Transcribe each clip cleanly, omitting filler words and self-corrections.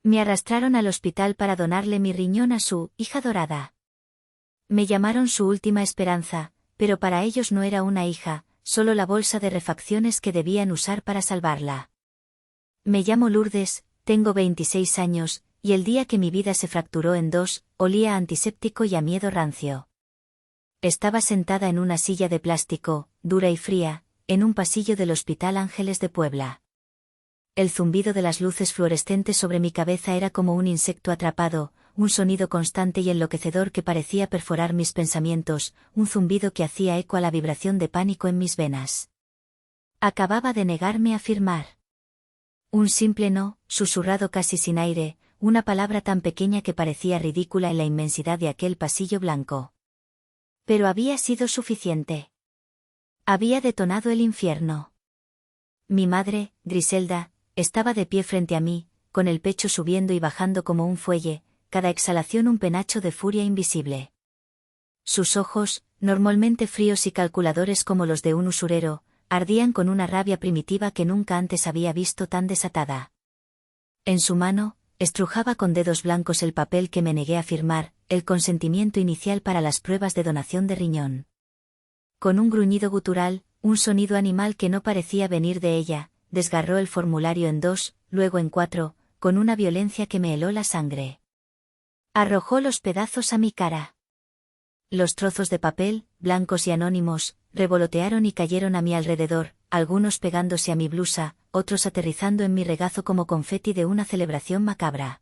Me arrastraron al hospital para donarle mi riñón a su hija dorada. Me llamaron su última esperanza, pero para ellos no era una hija, solo la bolsa de refacciones que debían usar para salvarla. Me llamo Lourdes, tengo 26 años, y el día que mi vida se fracturó en dos, olía a antiséptico y a miedo rancio. Estaba sentada en una silla de plástico, dura y fría, en un pasillo del Hospital Ángeles de Puebla. El zumbido de las luces fluorescentes sobre mi cabeza era como un insecto atrapado, un sonido constante y enloquecedor que parecía perforar mis pensamientos, un zumbido que hacía eco a la vibración de pánico en mis venas. Acababa de negarme a firmar. Un simple no, susurrado casi sin aire, una palabra tan pequeña que parecía ridícula en la inmensidad de aquel pasillo blanco. Pero había sido suficiente. Había detonado el infierno. Mi madre, Griselda, estaba de pie frente a mí, con el pecho subiendo y bajando como un fuelle, cada exhalación un penacho de furia invisible. Sus ojos, normalmente fríos y calculadores como los de un usurero, ardían con una rabia primitiva que nunca antes había visto tan desatada. En su mano, estrujaba con dedos blancos el papel que me negué a firmar, el consentimiento inicial para las pruebas de donación de riñón. Con un gruñido gutural, un sonido animal que no parecía venir de ella, desgarró el formulario en dos, luego en cuatro, con una violencia que me heló la sangre. Arrojó los pedazos a mi cara. Los trozos de papel, blancos y anónimos, revolotearon y cayeron a mi alrededor, algunos pegándose a mi blusa, otros aterrizando en mi regazo como confeti de una celebración macabra.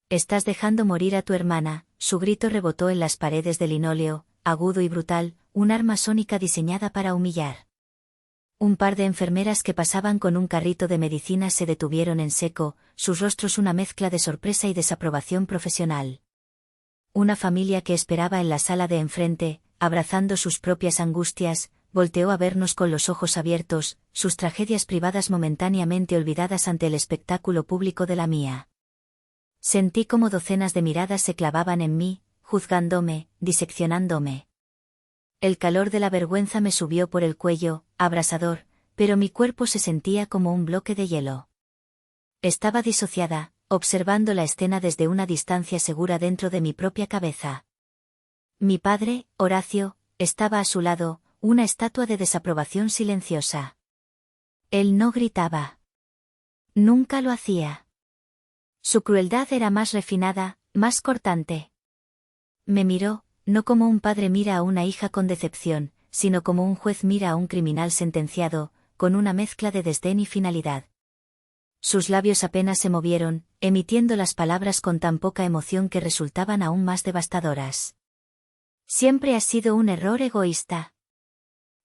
«Estás dejando morir a tu hermana», su grito rebotó en las paredes de linóleo, agudo y brutal, un arma sónica diseñada para humillar. Un par de enfermeras que pasaban con un carrito de medicinas se detuvieron en seco, sus rostros una mezcla de sorpresa y desaprobación profesional. Una familia que esperaba en la sala de enfrente, abrazando sus propias angustias, volteó a vernos con los ojos abiertos, sus tragedias privadas momentáneamente olvidadas ante el espectáculo público de la mía. Sentí como docenas de miradas se clavaban en mí, juzgándome, diseccionándome. El calor de la vergüenza me subió por el cuello, abrasador, pero mi cuerpo se sentía como un bloque de hielo. Estaba disociada, observando la escena desde una distancia segura dentro de mi propia cabeza. Mi padre, Horacio, estaba a su lado, una estatua de desaprobación silenciosa. Él no gritaba. Nunca lo hacía. Su crueldad era más refinada, más cortante. Me miró, no como un padre mira a una hija con decepción, sino como un juez mira a un criminal sentenciado, con una mezcla de desdén y finalidad. Sus labios apenas se movieron, emitiendo las palabras con tan poca emoción que resultaban aún más devastadoras. Siempre has sido un error egoísta.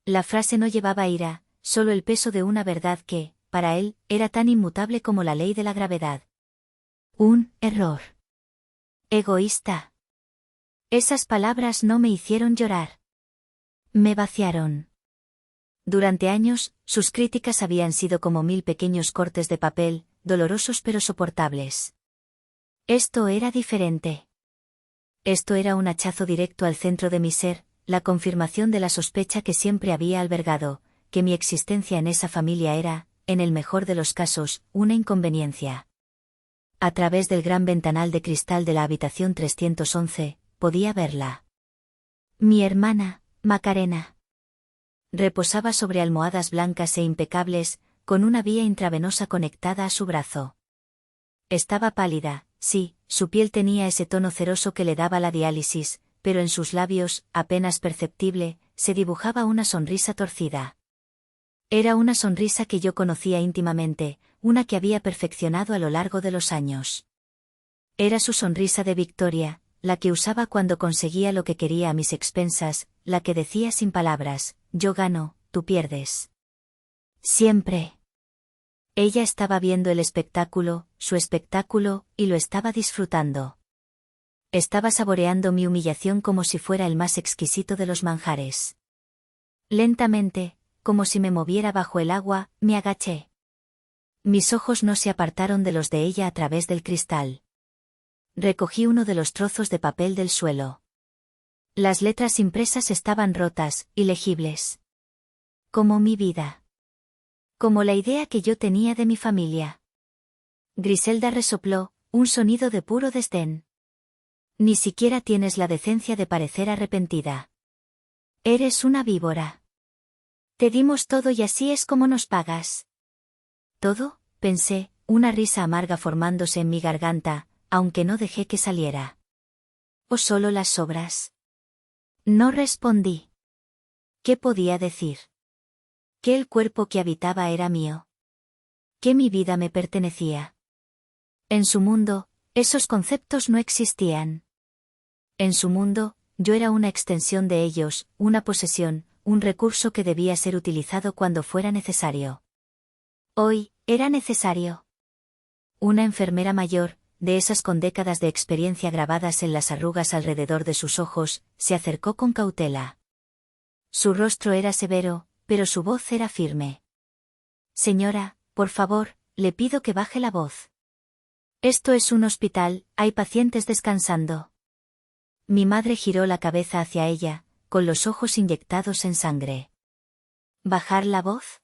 La frase no llevaba ira, solo el peso de una verdad que, para él, era tan inmutable como la ley de la gravedad. Un error. Egoísta. Esas palabras no me hicieron llorar. Me vaciaron. Durante años, sus críticas habían sido como 1000 pequeños cortes de papel, dolorosos pero soportables. Esto era diferente. Esto era un hachazo directo al centro de mi ser, la confirmación de la sospecha que siempre había albergado, que mi existencia en esa familia era, en el mejor de los casos, una inconveniencia. A través del gran ventanal de cristal de la habitación 311, podía verla. Mi hermana, Macarena. Reposaba sobre almohadas blancas e impecables, con una vía intravenosa conectada a su brazo. Estaba pálida, sí, su piel tenía ese tono ceroso que le daba la diálisis, pero en sus labios, apenas perceptible, se dibujaba una sonrisa torcida. Era una sonrisa que yo conocía íntimamente, una que había perfeccionado a lo largo de los años. Era su sonrisa de victoria, la que usaba cuando conseguía lo que quería a mis expensas, la que decía sin palabras, yo gano, tú pierdes. Siempre. Ella estaba viendo el espectáculo, su espectáculo, y lo estaba disfrutando. Estaba saboreando mi humillación como si fuera el más exquisito de los manjares. Lentamente, como si me moviera bajo el agua, me agaché. Mis ojos no se apartaron de los de ella a través del cristal. Recogí uno de los trozos de papel del suelo. Las letras impresas estaban rotas, ilegibles. Como mi vida. Como la idea que yo tenía de mi familia. Griselda resopló, un sonido de puro desdén. Ni siquiera tienes la decencia de parecer arrepentida. Eres una víbora. Te dimos todo y así es como nos pagas. ¿Todo?, pensé, una risa amarga formándose en mi garganta, aunque no dejé que saliera. ¿O solo las sobras? No respondí. ¿Qué podía decir? Que el cuerpo que habitaba era mío. Que mi vida me pertenecía. En su mundo, esos conceptos no existían. En su mundo, yo era una extensión de ellos, una posesión, un recurso que debía ser utilizado cuando fuera necesario. Hoy, era necesario. Una enfermera mayor, de esas con décadas de experiencia grabadas en las arrugas alrededor de sus ojos, se acercó con cautela. Su rostro era severo, pero su voz era firme. Señora, por favor, le pido que baje la voz. Esto es un hospital, hay pacientes descansando. Mi madre giró la cabeza hacia ella, con los ojos inyectados en sangre. ¿Bajar la voz?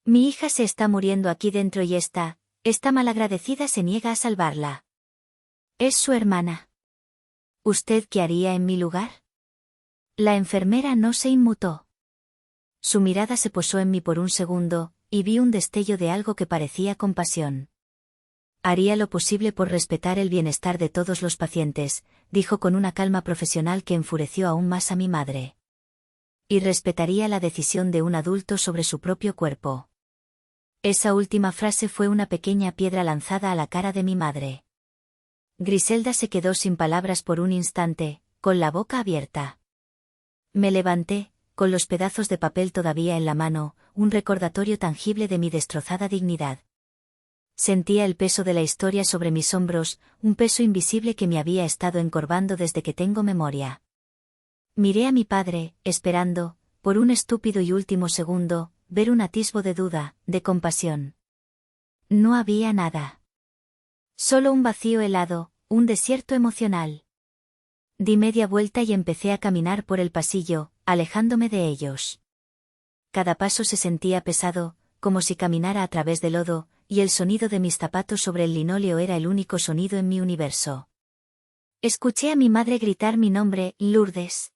Mi hija se está muriendo aquí dentro y esta malagradecida se niega a salvarla. Es su hermana. ¿Usted qué haría en mi lugar? La enfermera no se inmutó. Su mirada se posó en mí por un segundo, y vi un destello de algo que parecía compasión. Haría lo posible por respetar el bienestar de todos los pacientes, dijo con una calma profesional que enfureció aún más a mi madre. Y respetaría la decisión de un adulto sobre su propio cuerpo. Esa última frase fue una pequeña piedra lanzada a la cara de mi madre. Griselda se quedó sin palabras por un instante, con la boca abierta. Me levanté, con los pedazos de papel todavía en la mano, un recordatorio tangible de mi destrozada dignidad. Sentía el peso de la historia sobre mis hombros, un peso invisible que me había estado encorvando desde que tengo memoria. Miré a mi padre, esperando, por un estúpido y último segundo, ver un atisbo de duda, de compasión. No había nada. Solo un vacío helado, un desierto emocional. Di media vuelta y empecé a caminar por el pasillo, alejándome de ellos. Cada paso se sentía pesado, como si caminara a través del lodo, y el sonido de mis zapatos sobre el linóleo era el único sonido en mi universo. Escuché a mi madre gritar mi nombre, Lourdes.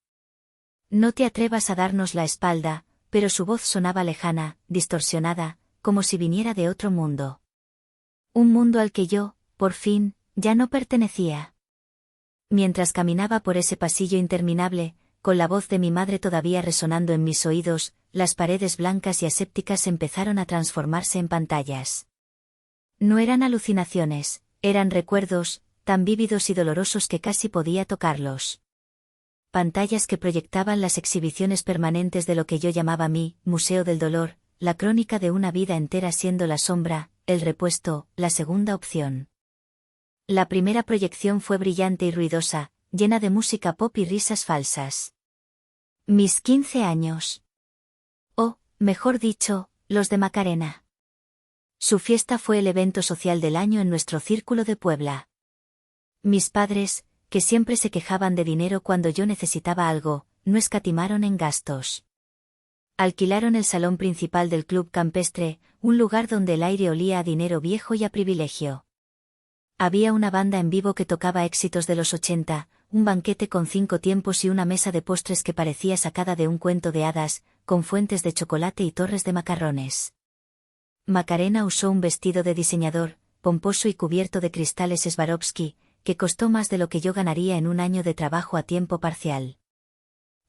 No te atrevas a darnos la espalda, pero su voz sonaba lejana, distorsionada, como si viniera de otro mundo. Un mundo al que yo, por fin, ya no pertenecía. Mientras caminaba por ese pasillo interminable, con la voz de mi madre todavía resonando en mis oídos, las paredes blancas y asépticas empezaron a transformarse en pantallas. No eran alucinaciones, eran recuerdos, tan vívidos y dolorosos que casi podía tocarlos. Pantallas que proyectaban las exhibiciones permanentes de lo que yo llamaba mi Museo del Dolor, la crónica de una vida entera siendo la sombra, el repuesto, la segunda opción. La primera proyección fue brillante y ruidosa, llena de música pop y risas falsas. Mis 15 años. O, mejor dicho, los de Macarena. Su fiesta fue el evento social del año en nuestro círculo de Puebla. Mis padres, que siempre se quejaban de dinero cuando yo necesitaba algo, no escatimaron en gastos. Alquilaron el salón principal del club campestre, un lugar donde el aire olía a dinero viejo y a privilegio. Había una banda en vivo que tocaba éxitos de los 80, un banquete con 5 tiempos y una mesa de postres que parecía sacada de un cuento de hadas, con fuentes de chocolate y torres de macarrones. Macarena usó un vestido de diseñador, pomposo y cubierto de cristales Swarovski, que costó más de lo que yo ganaría en un año de trabajo a tiempo parcial.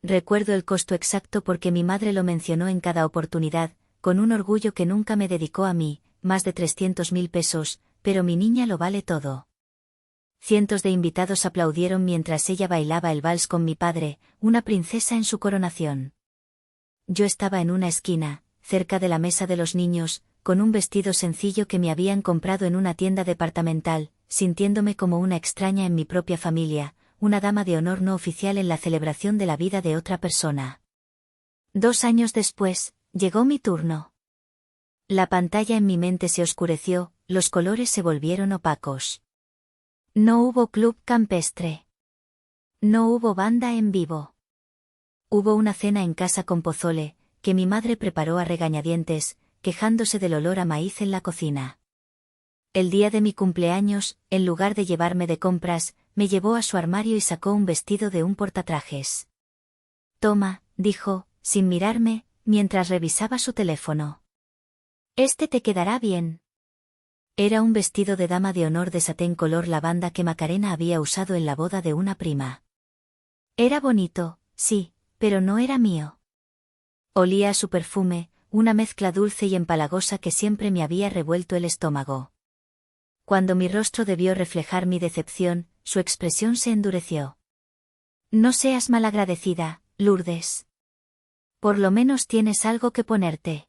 Recuerdo el costo exacto porque mi madre lo mencionó en cada oportunidad, con un orgullo que nunca me dedicó a mí, más de 300.000 pesos, pero mi niña lo vale todo. Cientos de invitados aplaudieron mientras ella bailaba el vals con mi padre, una princesa en su coronación. Yo estaba en una esquina, cerca de la mesa de los niños, con un vestido sencillo que me habían comprado en una tienda departamental, sintiéndome como una extraña en mi propia familia, una dama de honor no oficial en la celebración de la vida de otra persona. 2 años después, llegó mi turno. La pantalla en mi mente se oscureció, los colores se volvieron opacos. No hubo club campestre. No hubo banda en vivo. Hubo una cena en casa con pozole, que mi madre preparó a regañadientes, quejándose del olor a maíz en la cocina. El día de mi cumpleaños, en lugar de llevarme de compras, me llevó a su armario y sacó un vestido de un portatrajes. Toma, dijo, sin mirarme, mientras revisaba su teléfono. Este te quedará bien. Era un vestido de dama de honor de satén color lavanda que Macarena había usado en la boda de una prima. Era bonito, sí, pero no era mío. Olía a su perfume, una mezcla dulce y empalagosa que siempre me había revuelto el estómago. Cuando mi rostro debió reflejar mi decepción, su expresión se endureció. No seas malagradecida, Lourdes. Por lo menos tienes algo que ponerte.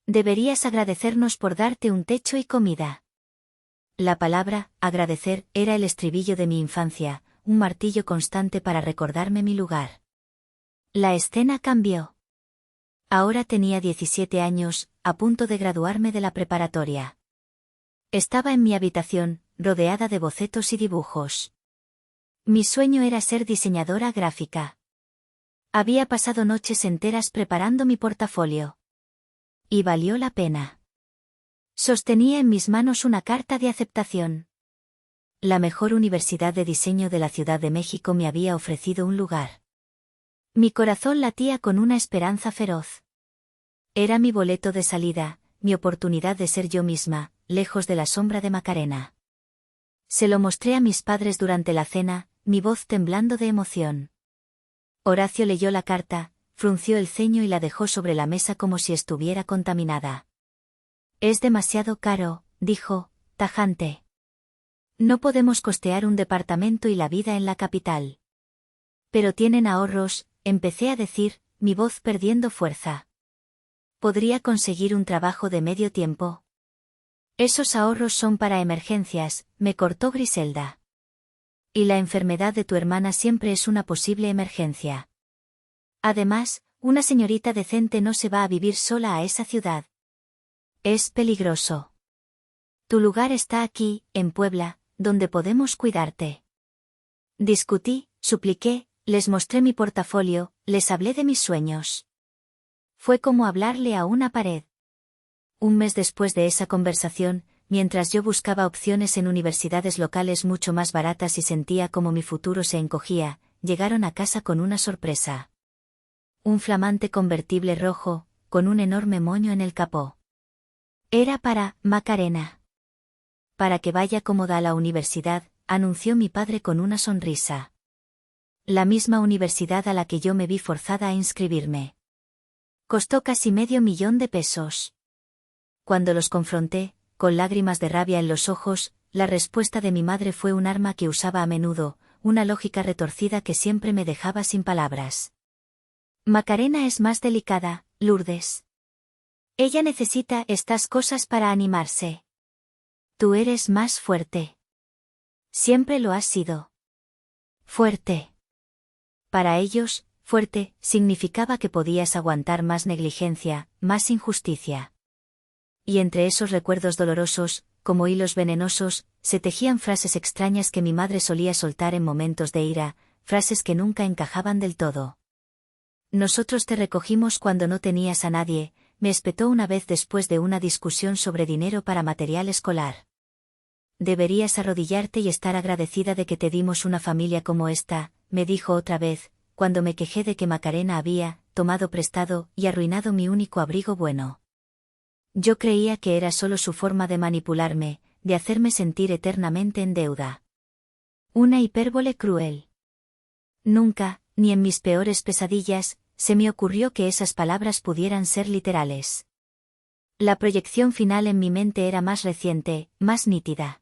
Deberías agradecernos por darte un techo y comida. La palabra, agradecer, era el estribillo de mi infancia, un martillo constante para recordarme mi lugar. La escena cambió. Ahora tenía 17 años, a punto de graduarme de la preparatoria. Estaba en mi habitación, rodeada de bocetos y dibujos. Mi sueño era ser diseñadora gráfica. Había pasado noches enteras preparando mi portafolio. Y valió la pena. Sostenía en mis manos una carta de aceptación. La mejor universidad de diseño de la Ciudad de México me había ofrecido un lugar. Mi corazón latía con una esperanza feroz. Era mi boleto de salida, mi oportunidad de ser yo misma, lejos de la sombra de Macarena. Se lo mostré a mis padres durante la cena, mi voz temblando de emoción. Horacio leyó la carta, frunció el ceño y la dejó sobre la mesa como si estuviera contaminada. Es demasiado caro, dijo, tajante. No podemos costear un departamento y la vida en la capital. Pero tienen ahorros, empecé a decir, mi voz perdiendo fuerza. ¿Podría conseguir un trabajo de medio tiempo? Esos ahorros son para emergencias, me cortó Griselda. Y la enfermedad de tu hermana siempre es una posible emergencia. Además, una señorita decente no se va a vivir sola a esa ciudad. Es peligroso. Tu lugar está aquí, en Puebla, donde podemos cuidarte. Discutí, supliqué, les mostré mi portafolio, les hablé de mis sueños. Fue como hablarle a una pared. Un mes después de esa conversación, mientras yo buscaba opciones en universidades locales mucho más baratas y sentía como mi futuro se encogía, llegaron a casa con una sorpresa. Un flamante convertible rojo, con un enorme moño en el capó. Era para Macarena. Para que vaya cómoda a la universidad, anunció mi padre con una sonrisa. La misma universidad a la que yo me vi forzada a inscribirme. Costó casi $500,000. Cuando los confronté, con lágrimas de rabia en los ojos, la respuesta de mi madre fue un arma que usaba a menudo, una lógica retorcida que siempre me dejaba sin palabras. Macarena es más delicada, Lourdes. Ella necesita estas cosas para animarse. Tú eres más fuerte. Siempre lo has sido. Fuerte. Para ellos, fuerte, significaba que podías aguantar más negligencia, más injusticia. Y entre esos recuerdos dolorosos, como hilos venenosos, se tejían frases extrañas que mi madre solía soltar en momentos de ira, frases que nunca encajaban del todo. Nosotros te recogimos cuando no tenías a nadie, me espetó una vez después de una discusión sobre dinero para material escolar. Deberías arrodillarte y estar agradecida de que te dimos una familia como esta, me dijo otra vez, cuando me quejé de que Macarena había tomado prestado y arruinado mi único abrigo bueno. Yo creía que era solo su forma de manipularme, de hacerme sentir eternamente en deuda. Una hipérbole cruel. Nunca, ni en mis peores pesadillas, se me ocurrió que esas palabras pudieran ser literales. La proyección final en mi mente era más reciente, más nítida.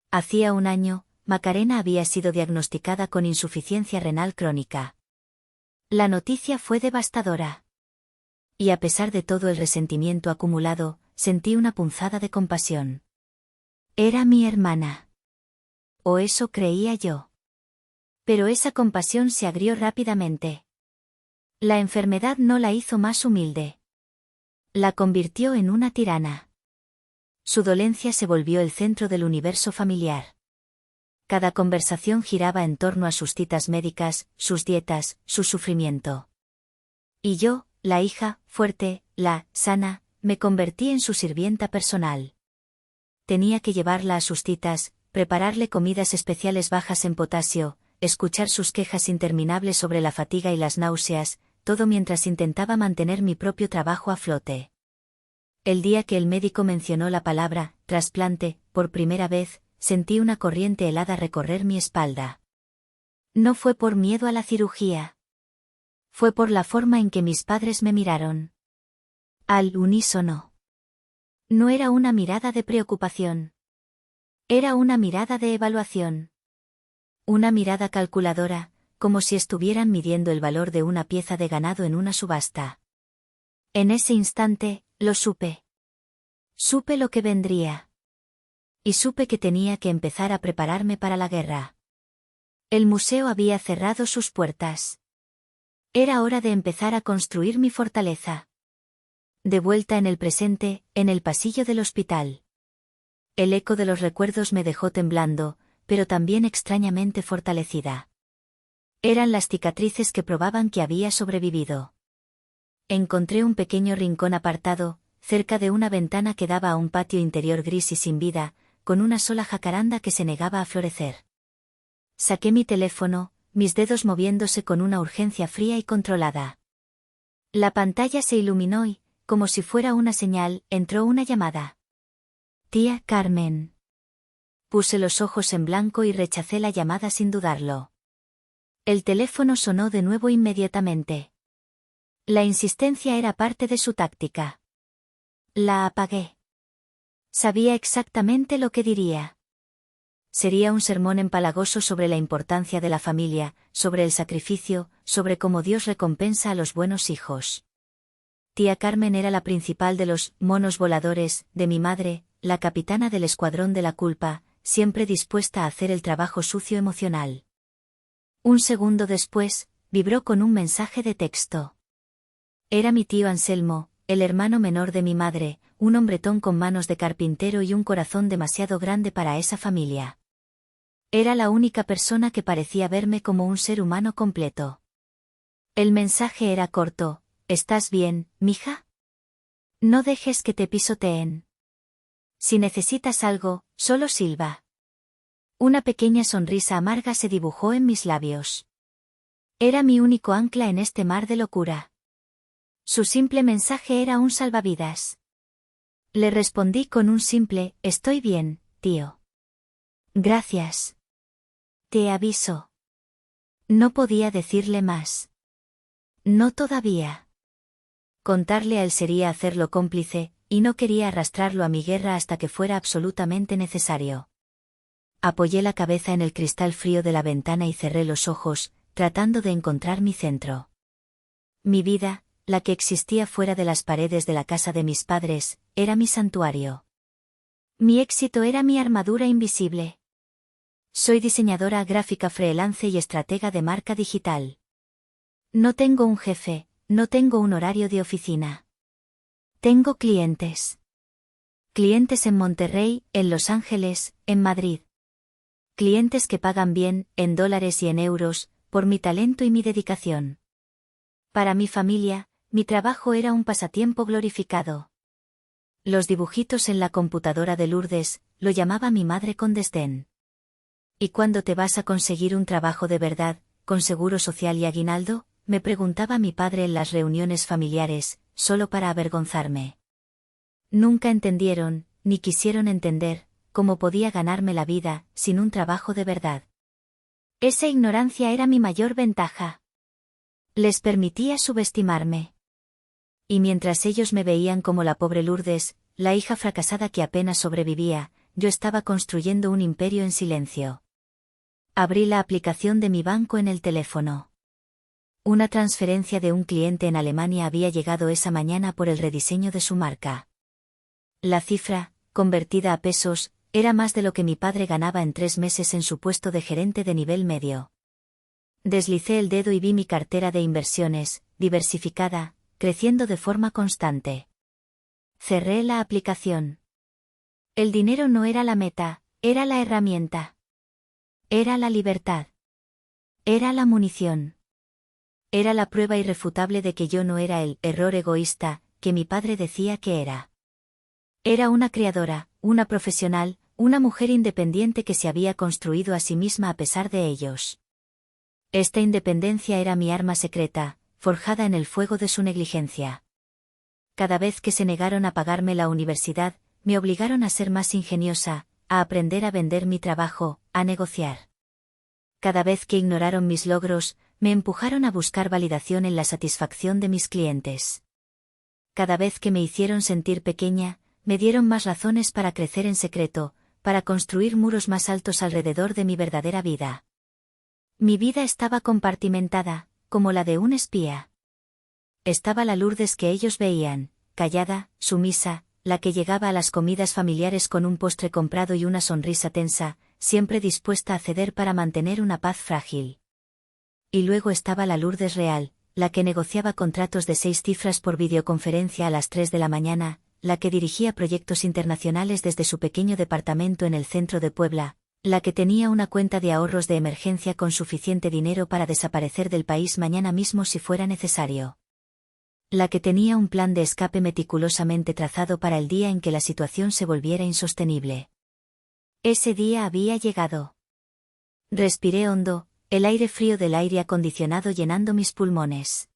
Hacía un año, Macarena había sido diagnosticada con insuficiencia renal crónica. La noticia fue devastadora. Y a pesar de todo el resentimiento acumulado, sentí una punzada de compasión. Era mi hermana. O eso creía yo. Pero esa compasión se agrió rápidamente. La enfermedad no la hizo más humilde. La convirtió en una tirana. Su dolencia se volvió el centro del universo familiar. Cada conversación giraba en torno a sus citas médicas, sus dietas, su sufrimiento. Y yo, la hija, fuerte, la sana, me convertí en su sirvienta personal. Tenía que llevarla a sus citas, prepararle comidas especiales bajas en potasio, escuchar sus quejas interminables sobre la fatiga y las náuseas, todo mientras intentaba mantener mi propio trabajo a flote. El día que el médico mencionó la palabra trasplante, por primera vez, sentí una corriente helada recorrer mi espalda. No fue por miedo a la cirugía. Fue por la forma en que mis padres me miraron. Al unísono. No era una mirada de preocupación. Era una mirada de evaluación. Una mirada calculadora, como si estuvieran midiendo el valor de una pieza de ganado en una subasta. En ese instante, lo supe. Supe lo que vendría. Y supe que tenía que empezar a prepararme para la guerra. El museo había cerrado sus puertas. Era hora de empezar a construir mi fortaleza. De vuelta en el presente, en el pasillo del hospital. El eco de los recuerdos me dejó temblando, pero también extrañamente fortalecida. Eran las cicatrices que probaban que había sobrevivido. Encontré un pequeño rincón apartado, cerca de una ventana que daba a un patio interior gris y sin vida, con una sola jacaranda que se negaba a florecer. Saqué mi teléfono, mis dedos moviéndose con una urgencia fría y controlada. La pantalla se iluminó y, como si fuera una señal, entró una llamada. Tía Carmen. Puse los ojos en blanco y rechacé la llamada sin dudarlo. El teléfono sonó de nuevo inmediatamente. La insistencia era parte de su táctica. La apagué. Sabía exactamente lo que diría. Sería un sermón empalagoso sobre la importancia de la familia, sobre el sacrificio, sobre cómo Dios recompensa a los buenos hijos. Tía Carmen era la principal de los monos voladores, de mi madre, la capitana del escuadrón de la culpa, siempre dispuesta a hacer el trabajo sucio emocional. Un segundo después, vibró con un mensaje de texto. Era mi tío Anselmo, el hermano menor de mi madre, un hombretón con manos de carpintero y un corazón demasiado grande para esa familia. Era la única persona que parecía verme como un ser humano completo. El mensaje era corto: ¿estás bien, mija? No dejes que te pisoteen. Si necesitas algo, solo silba. Una pequeña sonrisa amarga se dibujó en mis labios. Era mi único ancla en este mar de locura. Su simple mensaje era un salvavidas. Le respondí con un simple: estoy bien, tío. Gracias. Te aviso. No podía decirle más. No todavía. Contarle a él sería hacerlo cómplice, y no quería arrastrarlo a mi guerra hasta que fuera absolutamente necesario. Apoyé la cabeza en el cristal frío de la ventana y cerré los ojos, tratando de encontrar mi centro. Mi vida, la que existía fuera de las paredes de la casa de mis padres, era mi santuario. Mi éxito era mi armadura invisible. Soy diseñadora gráfica freelance y estratega de marca digital. No tengo un jefe, no tengo un horario de oficina. Tengo clientes. Clientes en Monterrey, en Los Ángeles, en Madrid. Clientes que pagan bien, en dólares y en euros, por mi talento y mi dedicación. Para mi familia, mi trabajo era un pasatiempo glorificado. Los dibujitos en la computadora de Lourdes, lo llamaba mi madre con desdén. ¿Y cuándo te vas a conseguir un trabajo de verdad, con seguro social y aguinaldo?, me preguntaba mi padre en las reuniones familiares, solo para avergonzarme. Nunca entendieron, ni quisieron entender, cómo podía ganarme la vida, sin un trabajo de verdad. Esa ignorancia era mi mayor ventaja. Les permitía subestimarme. Y mientras ellos me veían como la pobre Lourdes, la hija fracasada que apenas sobrevivía, yo estaba construyendo un imperio en silencio. Abrí la aplicación de mi banco en el teléfono. Una transferencia de un cliente en Alemania había llegado esa mañana por el rediseño de su marca. La cifra, convertida a pesos, era más de lo que mi padre ganaba en 3 meses en su puesto de gerente de nivel medio. Deslicé el dedo y vi mi cartera de inversiones, diversificada, creciendo de forma constante. Cerré la aplicación. El dinero no era la meta, era la herramienta. Era la libertad. Era la munición. Era la prueba irrefutable de que yo no era el error egoísta que mi padre decía que era. Era una creadora, una profesional, una mujer independiente que se había construido a sí misma a pesar de ellos. Esta independencia era mi arma secreta, forjada en el fuego de su negligencia. Cada vez que se negaron a pagarme la universidad, me obligaron a ser más ingeniosa, a aprender a vender mi trabajo, a negociar. Cada vez que ignoraron mis logros, me empujaron a buscar validación en la satisfacción de mis clientes. Cada vez que me hicieron sentir pequeña, me dieron más razones para crecer en secreto, para construir muros más altos alrededor de mi verdadera vida. Mi vida estaba compartimentada, como la de un espía. Estaba la Lourdes que ellos veían, callada, sumisa, la que llegaba a las comidas familiares con un postre comprado y una sonrisa tensa, siempre dispuesta a ceder para mantener una paz frágil. Y luego estaba la Lourdes real, la que negociaba contratos de 6 cifras por videoconferencia a las 3 de la mañana, la que dirigía proyectos internacionales desde su pequeño departamento en el centro de Puebla, la que tenía una cuenta de ahorros de emergencia con suficiente dinero para desaparecer del país mañana mismo si fuera necesario. La que tenía un plan de escape meticulosamente trazado para el día en que la situación se volviera insostenible. Ese día había llegado. Respiré hondo, el aire frío del aire acondicionado llenando mis pulmones.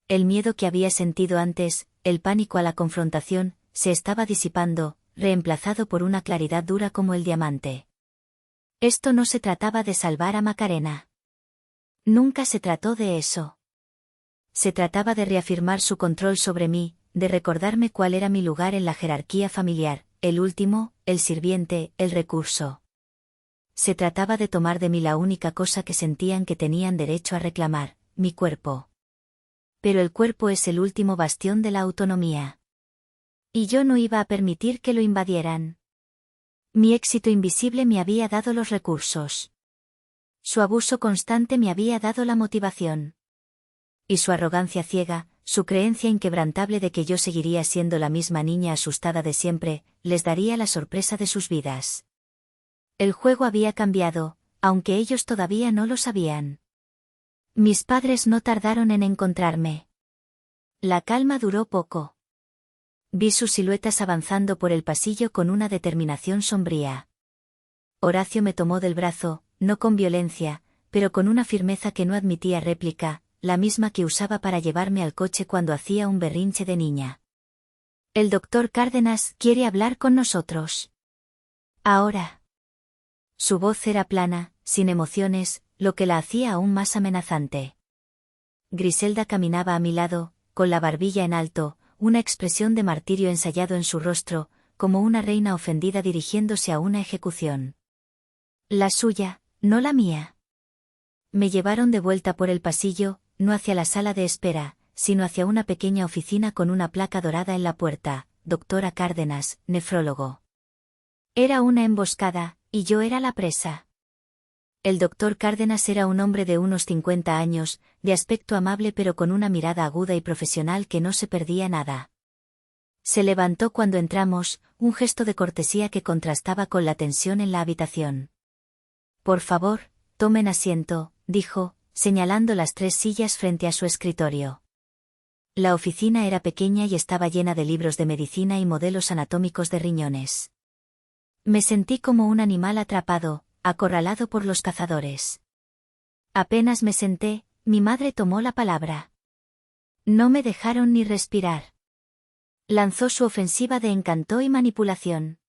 El miedo que había sentido antes, el pánico a la confrontación, se estaba disipando, reemplazado por una claridad dura como el diamante. Esto no se trataba de salvar a Macarena. Nunca se trató de eso. Se trataba de reafirmar su control sobre mí, de recordarme cuál era mi lugar en la jerarquía familiar, el último, el sirviente, el recurso. Se trataba de tomar de mí la única cosa que sentían que tenían derecho a reclamar, mi cuerpo. Pero el cuerpo es el último bastión de la autonomía. Y yo no iba a permitir que lo invadieran. Mi éxito invisible me había dado los recursos. Su abuso constante me había dado la motivación. Y su arrogancia ciega, su creencia inquebrantable de que yo seguiría siendo la misma niña asustada de siempre, les daría la sorpresa de sus vidas. El juego había cambiado, aunque ellos todavía no lo sabían. Mis padres no tardaron en encontrarme. La calma duró poco. Vi sus siluetas avanzando por el pasillo con una determinación sombría. Horacio me tomó del brazo, no con violencia, pero con una firmeza que no admitía réplica, la misma que usaba para llevarme al coche cuando hacía un berrinche de niña. El doctor Cárdenas quiere hablar con nosotros. Ahora. Su voz era plana, sin emociones, lo que la hacía aún más amenazante. Griselda caminaba a mi lado, con la barbilla en alto, una expresión de martirio ensayado en su rostro, como una reina ofendida dirigiéndose a una ejecución. La suya, no la mía. Me llevaron de vuelta por el pasillo, no hacia la sala de espera, sino hacia una pequeña oficina con una placa dorada en la puerta, Doctora Cárdenas, nefrólogo. Era una emboscada, y yo era la presa. El doctor Cárdenas era un hombre de unos 50 años, de aspecto amable pero con una mirada aguda y profesional que no se perdía nada. Se levantó cuando entramos, un gesto de cortesía que contrastaba con la tensión en la habitación. Por favor, tomen asiento, dijo, señalando las 3 sillas frente a su escritorio. La oficina era pequeña y estaba llena de libros de medicina y modelos anatómicos de riñones. Me sentí como un animal atrapado, acorralado por los cazadores. Apenas me senté, mi madre tomó la palabra. No me dejaron ni respirar. Lanzó su ofensiva de encanto y manipulación.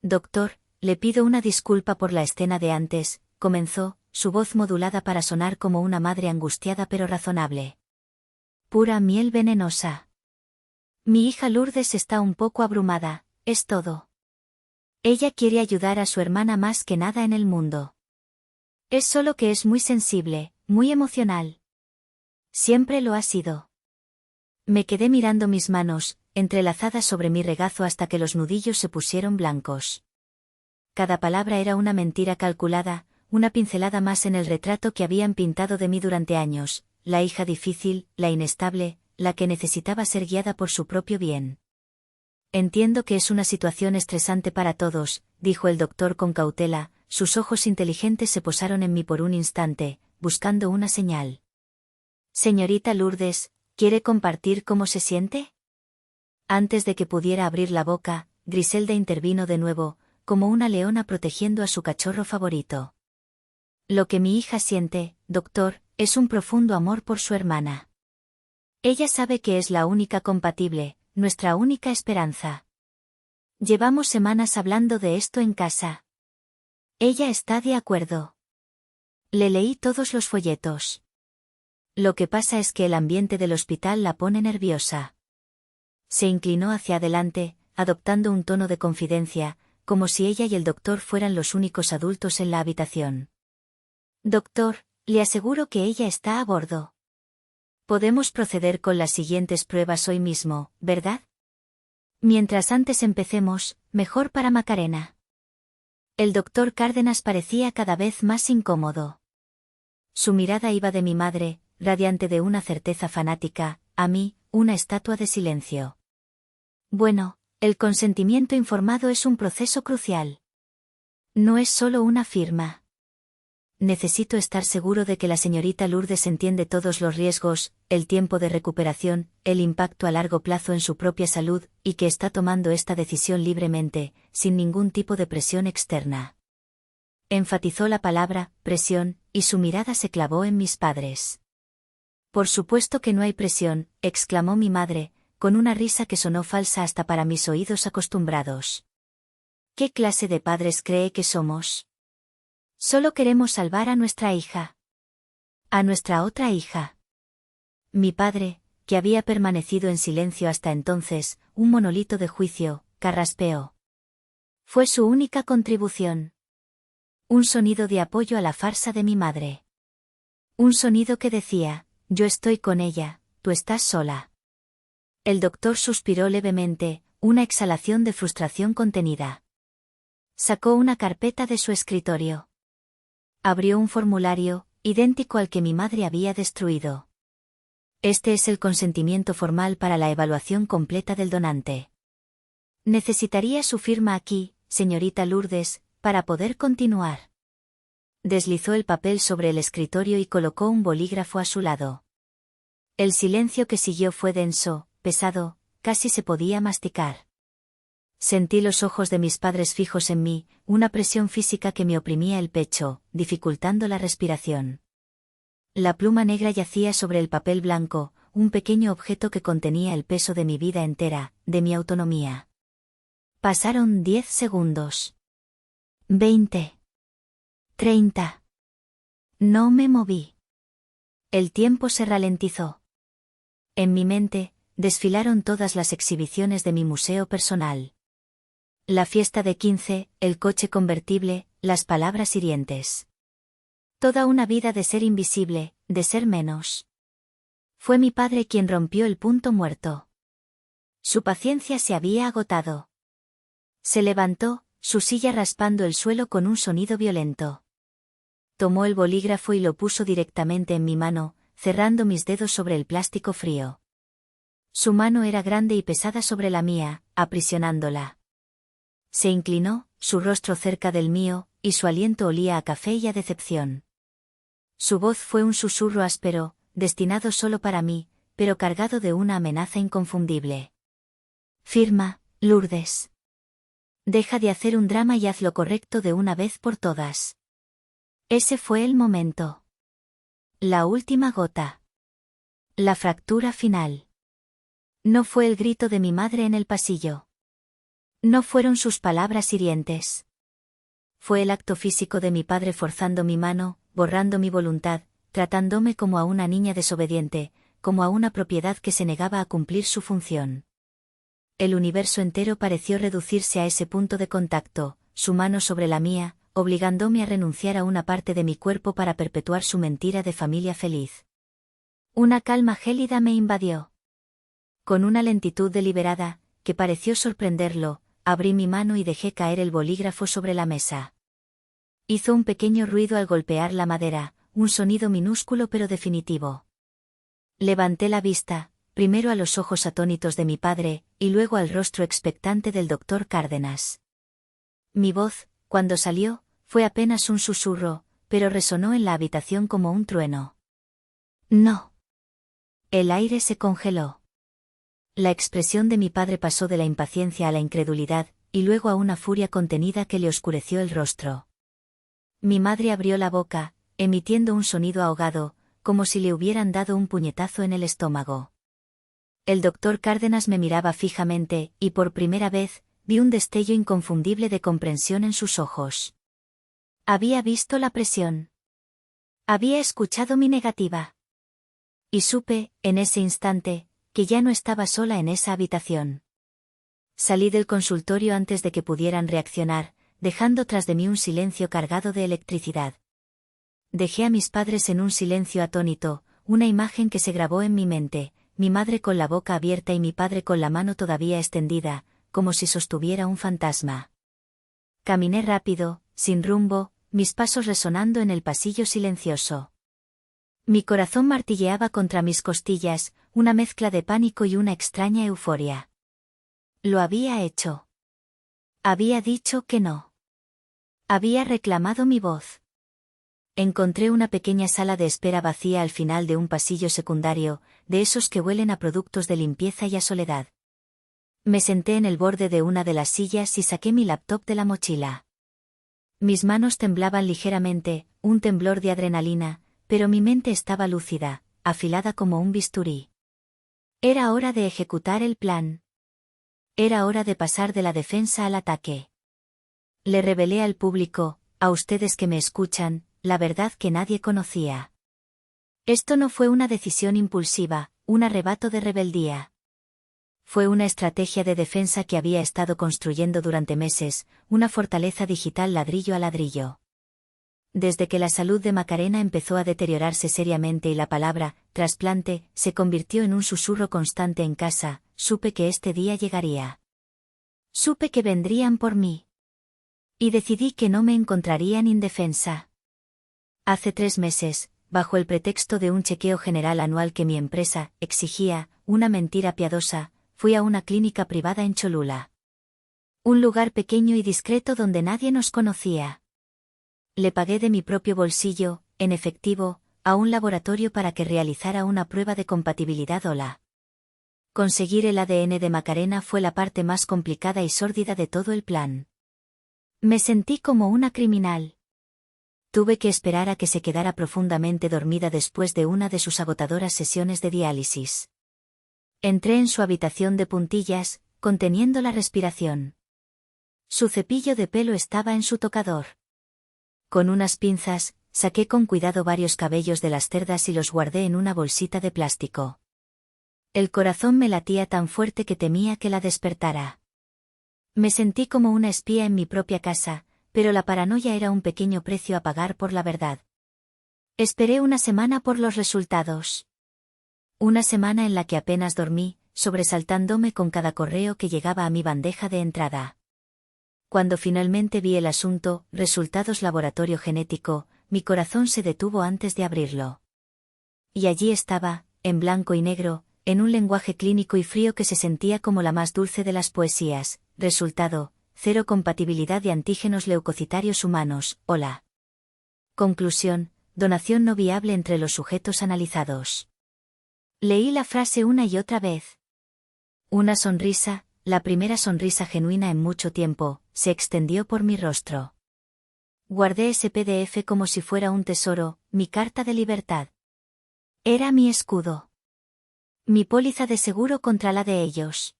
Doctor, le pido una disculpa por la escena de antes, comenzó, su voz modulada para sonar como una madre angustiada pero razonable. Pura miel venenosa. Mi hija Lourdes está un poco abrumada, es todo. Ella quiere ayudar a su hermana más que nada en el mundo. Es solo que es muy sensible, muy emocional. Siempre lo ha sido. Me quedé mirando mis manos, entrelazadas sobre mi regazo hasta que los nudillos se pusieron blancos. Cada palabra era una mentira calculada, una pincelada más en el retrato que habían pintado de mí durante años, la hija difícil, la inestable, la que necesitaba ser guiada por su propio bien. Entiendo que es una situación estresante para todos, dijo el doctor con cautela, sus ojos inteligentes se posaron en mí por un instante, buscando una señal. Señorita Lourdes, ¿quiere compartir cómo se siente? Antes de que pudiera abrir la boca, Griselda intervino de nuevo, como una leona protegiendo a su cachorro favorito. Lo que mi hija siente, doctor, es un profundo amor por su hermana. Ella sabe que es la única compatible, nuestra única esperanza. Llevamos semanas hablando de esto en casa. Ella está de acuerdo. Le leí todos los folletos. Lo que pasa es que el ambiente del hospital la pone nerviosa. Se inclinó hacia adelante, adoptando un tono de confidencia, como si ella y el doctor fueran los únicos adultos en la habitación. Doctor, le aseguro que ella está a bordo. Podemos proceder con las siguientes pruebas hoy mismo, ¿verdad? Mientras antes empecemos, mejor para Macarena. El doctor Cárdenas parecía cada vez más incómodo. Su mirada iba de mi madre, radiante de una certeza fanática, a mí, una estatua de silencio. Bueno, el consentimiento informado es un proceso crucial. No es solo una firma. Necesito estar seguro de que la señorita Lourdes entiende todos los riesgos, el tiempo de recuperación, el impacto a largo plazo en su propia salud, y que está tomando esta decisión libremente, sin ningún tipo de presión externa. Enfatizó la palabra, presión, y su mirada se clavó en mis padres. Por supuesto que no hay presión, exclamó mi madre, con una risa que sonó falsa hasta para mis oídos acostumbrados. ¿Qué clase de padres cree que somos? Solo queremos salvar a nuestra hija. A nuestra otra hija. Mi padre, que había permanecido en silencio hasta entonces, un monolito de juicio, carraspeó. Fue su única contribución. Un sonido de apoyo a la farsa de mi madre. Un sonido que decía, yo estoy con ella, tú estás sola. El doctor suspiró levemente, una exhalación de frustración contenida. Sacó una carpeta de su escritorio. Abrió un formulario, idéntico al que mi madre había destruido. Este es el consentimiento formal para la evaluación completa del donante. Necesitaría su firma aquí, señorita Lourdes, para poder continuar. Deslizó el papel sobre el escritorio y colocó un bolígrafo a su lado. El silencio que siguió fue denso, pesado, casi se podía masticar. Sentí los ojos de mis padres fijos en mí, una presión física que me oprimía el pecho, dificultando la respiración. La pluma negra yacía sobre el papel blanco, un pequeño objeto que contenía el peso de mi vida entera, de mi autonomía. Pasaron 10 segundos. 20. 30. No me moví. El tiempo se ralentizó. En mi mente, desfilaron todas las exhibiciones de mi museo personal. La fiesta de 15, el coche convertible, las palabras hirientes. Toda una vida de ser invisible, de ser menos. Fue mi padre quien rompió el punto muerto. Su paciencia se había agotado. Se levantó, su silla raspando el suelo con un sonido violento. Tomó el bolígrafo y lo puso directamente en mi mano, cerrando mis dedos sobre el plástico frío. Su mano era grande y pesada sobre la mía, aprisionándola. Se inclinó, su rostro cerca del mío, y su aliento olía a café y a decepción. Su voz fue un susurro áspero, destinado solo para mí, pero cargado de una amenaza inconfundible. Firma, Lourdes. Deja de hacer un drama y haz lo correcto de una vez por todas. Ese fue el momento. La última gota. La fractura final. No fue el grito de mi madre en el pasillo. No fueron sus palabras hirientes. Fue el acto físico de mi padre forzando mi mano, borrando mi voluntad, tratándome como a una niña desobediente, como a una propiedad que se negaba a cumplir su función. El universo entero pareció reducirse a ese punto de contacto, su mano sobre la mía, obligándome a renunciar a una parte de mi cuerpo para perpetuar su mentira de familia feliz. Una calma gélida me invadió. Con una lentitud deliberada, que pareció sorprenderlo, abrí mi mano y dejé caer el bolígrafo sobre la mesa. Hizo un pequeño ruido al golpear la madera, un sonido minúsculo pero definitivo. Levanté la vista, primero a los ojos atónitos de mi padre, y luego al rostro expectante del doctor Cárdenas. Mi voz, cuando salió, fue apenas un susurro, pero resonó en la habitación como un trueno. No. El aire se congeló. La expresión de mi padre pasó de la impaciencia a la incredulidad, y luego a una furia contenida que le oscureció el rostro. Mi madre abrió la boca, emitiendo un sonido ahogado, como si le hubieran dado un puñetazo en el estómago. El doctor Cárdenas me miraba fijamente, y por primera vez, vi un destello inconfundible de comprensión en sus ojos. Había visto la presión. Había escuchado mi negativa. Y supe, en ese instante, que ya no estaba sola en esa habitación. Salí del consultorio antes de que pudieran reaccionar, dejando tras de mí un silencio cargado de electricidad. Dejé a mis padres en un silencio atónito, una imagen que se grabó en mi mente, mi madre con la boca abierta y mi padre con la mano todavía extendida, como si sostuviera un fantasma. Caminé rápido, sin rumbo, mis pasos resonando en el pasillo silencioso. Mi corazón martilleaba contra mis costillas, una mezcla de pánico y una extraña euforia. Lo había hecho. Había dicho que no. Había reclamado mi voz. Encontré una pequeña sala de espera vacía al final de un pasillo secundario, de esos que huelen a productos de limpieza y a soledad. Me senté en el borde de una de las sillas y saqué mi laptop de la mochila. Mis manos temblaban ligeramente, un temblor de adrenalina, pero mi mente estaba lúcida, afilada como un bisturí. Era hora de ejecutar el plan. Era hora de pasar de la defensa al ataque. Le revelé al público, a ustedes que me escuchan, la verdad que nadie conocía. Esto no fue una decisión impulsiva, un arrebato de rebeldía. Fue una estrategia de defensa que había estado construyendo durante meses, una fortaleza digital ladrillo a ladrillo. Desde que la salud de Macarena empezó a deteriorarse seriamente y la palabra trasplante se convirtió en un susurro constante en casa, supe que este día llegaría. Supe que vendrían por mí. Y decidí que no me encontrarían indefensa. Hace 3 meses, bajo el pretexto de un chequeo general anual que mi empresa exigía, una mentira piadosa, fui a una clínica privada en Cholula. Un lugar pequeño y discreto donde nadie nos conocía. Le pagué de mi propio bolsillo, en efectivo, a un laboratorio para que realizara una prueba de compatibilidad OLA. Conseguir el ADN de Macarena fue la parte más complicada y sórdida de todo el plan. Me sentí como una criminal. Tuve que esperar a que se quedara profundamente dormida después de una de sus agotadoras sesiones de diálisis. Entré en su habitación de puntillas, conteniendo la respiración. Su cepillo de pelo estaba en su tocador. Con unas pinzas, saqué con cuidado varios cabellos de las cerdas y los guardé en una bolsita de plástico. El corazón me latía tan fuerte que temía que la despertara. Me sentí como una espía en mi propia casa, pero la paranoia era un pequeño precio a pagar por la verdad. Esperé una semana por los resultados. Una semana en la que apenas dormí, sobresaltándome con cada correo que llegaba a mi bandeja de entrada. Cuando finalmente vi el asunto, resultados laboratorio genético, mi corazón se detuvo antes de abrirlo. Y allí estaba, en blanco y negro, en un lenguaje clínico y frío que se sentía como la más dulce de las poesías, resultado: 0 compatibilidad de antígenos leucocitarios humanos, OLA. Conclusión: donación no viable entre los sujetos analizados. Leí la frase una y otra vez. Una sonrisa, la primera sonrisa genuina en mucho tiempo, se extendió por mi rostro. Guardé ese PDF como si fuera un tesoro, mi carta de libertad. Era mi escudo. Mi póliza de seguro contra la de ellos.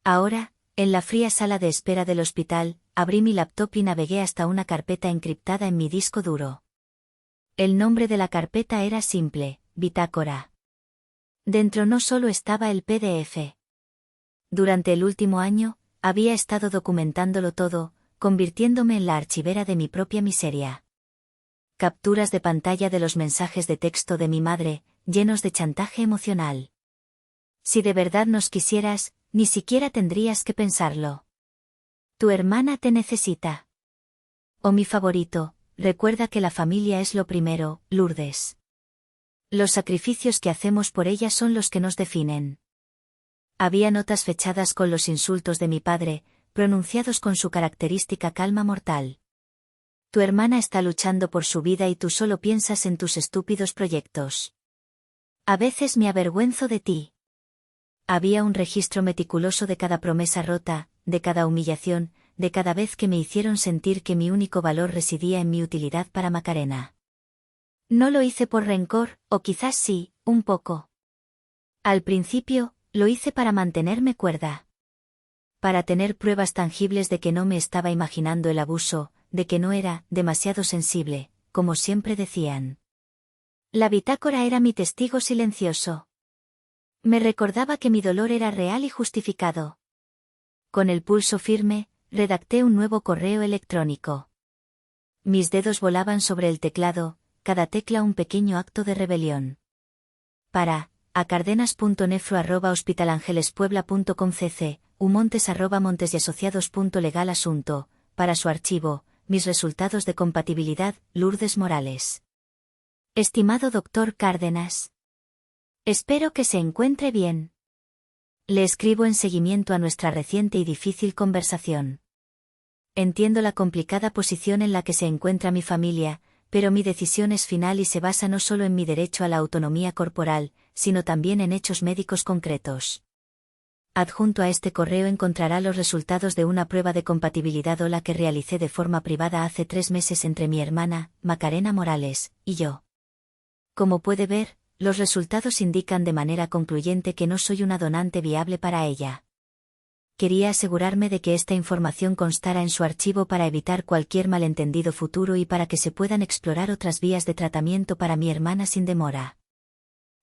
Ahora, en la fría sala de espera del hospital, abrí mi laptop y navegué hasta una carpeta encriptada en mi disco duro. El nombre de la carpeta era simple: Bitácora. Dentro no solo estaba el PDF. Durante el último año, había estado documentándolo todo, convirtiéndome en la archivera de mi propia miseria. Capturas de pantalla de los mensajes de texto de mi madre, llenos de chantaje emocional. Si de verdad nos quisieras, ni siquiera tendrías que pensarlo. Tu hermana te necesita. O mi favorito: recuerda que la familia es lo primero, Lourdes. Los sacrificios que hacemos por ella son los que nos definen. Había notas fechadas con los insultos de mi padre, pronunciados con su característica calma mortal. Tu hermana está luchando por su vida y tú solo piensas en tus estúpidos proyectos. A veces me avergüenzo de ti. Había un registro meticuloso de cada promesa rota, de cada humillación, de cada vez que me hicieron sentir que mi único valor residía en mi utilidad para Macarena. No lo hice por rencor, o quizás sí, un poco. Al principio, lo hice para mantenerme cuerda. Para tener pruebas tangibles de que no me estaba imaginando el abuso, de que no era demasiado sensible, como siempre decían. La bitácora era mi testigo silencioso. Me recordaba que mi dolor era real y justificado. Con el pulso firme, redacté un nuevo correo electrónico. Mis dedos volaban sobre el teclado, cada tecla un pequeño acto de rebelión. Para acardenas.nefro@hospitalangelespuebla.com cc, umontes@montesyasociados.legal asunto, para su archivo, mis resultados de compatibilidad, Lourdes Morales. Estimado Dr. Cárdenas. Espero que se encuentre bien. Le escribo en seguimiento a nuestra reciente y difícil conversación. Entiendo la complicada posición en la que se encuentra mi familia, pero mi decisión es final y se basa no solo en mi derecho a la autonomía corporal, sino también en hechos médicos concretos. Adjunto a este correo encontrará los resultados de una prueba de compatibilidad o la que realicé de forma privada hace 3 meses entre mi hermana, Macarena Morales, y yo. Como puede ver, los resultados indican de manera concluyente que no soy una donante viable para ella. Quería asegurarme de que esta información constara en su archivo para evitar cualquier malentendido futuro y para que se puedan explorar otras vías de tratamiento para mi hermana sin demora.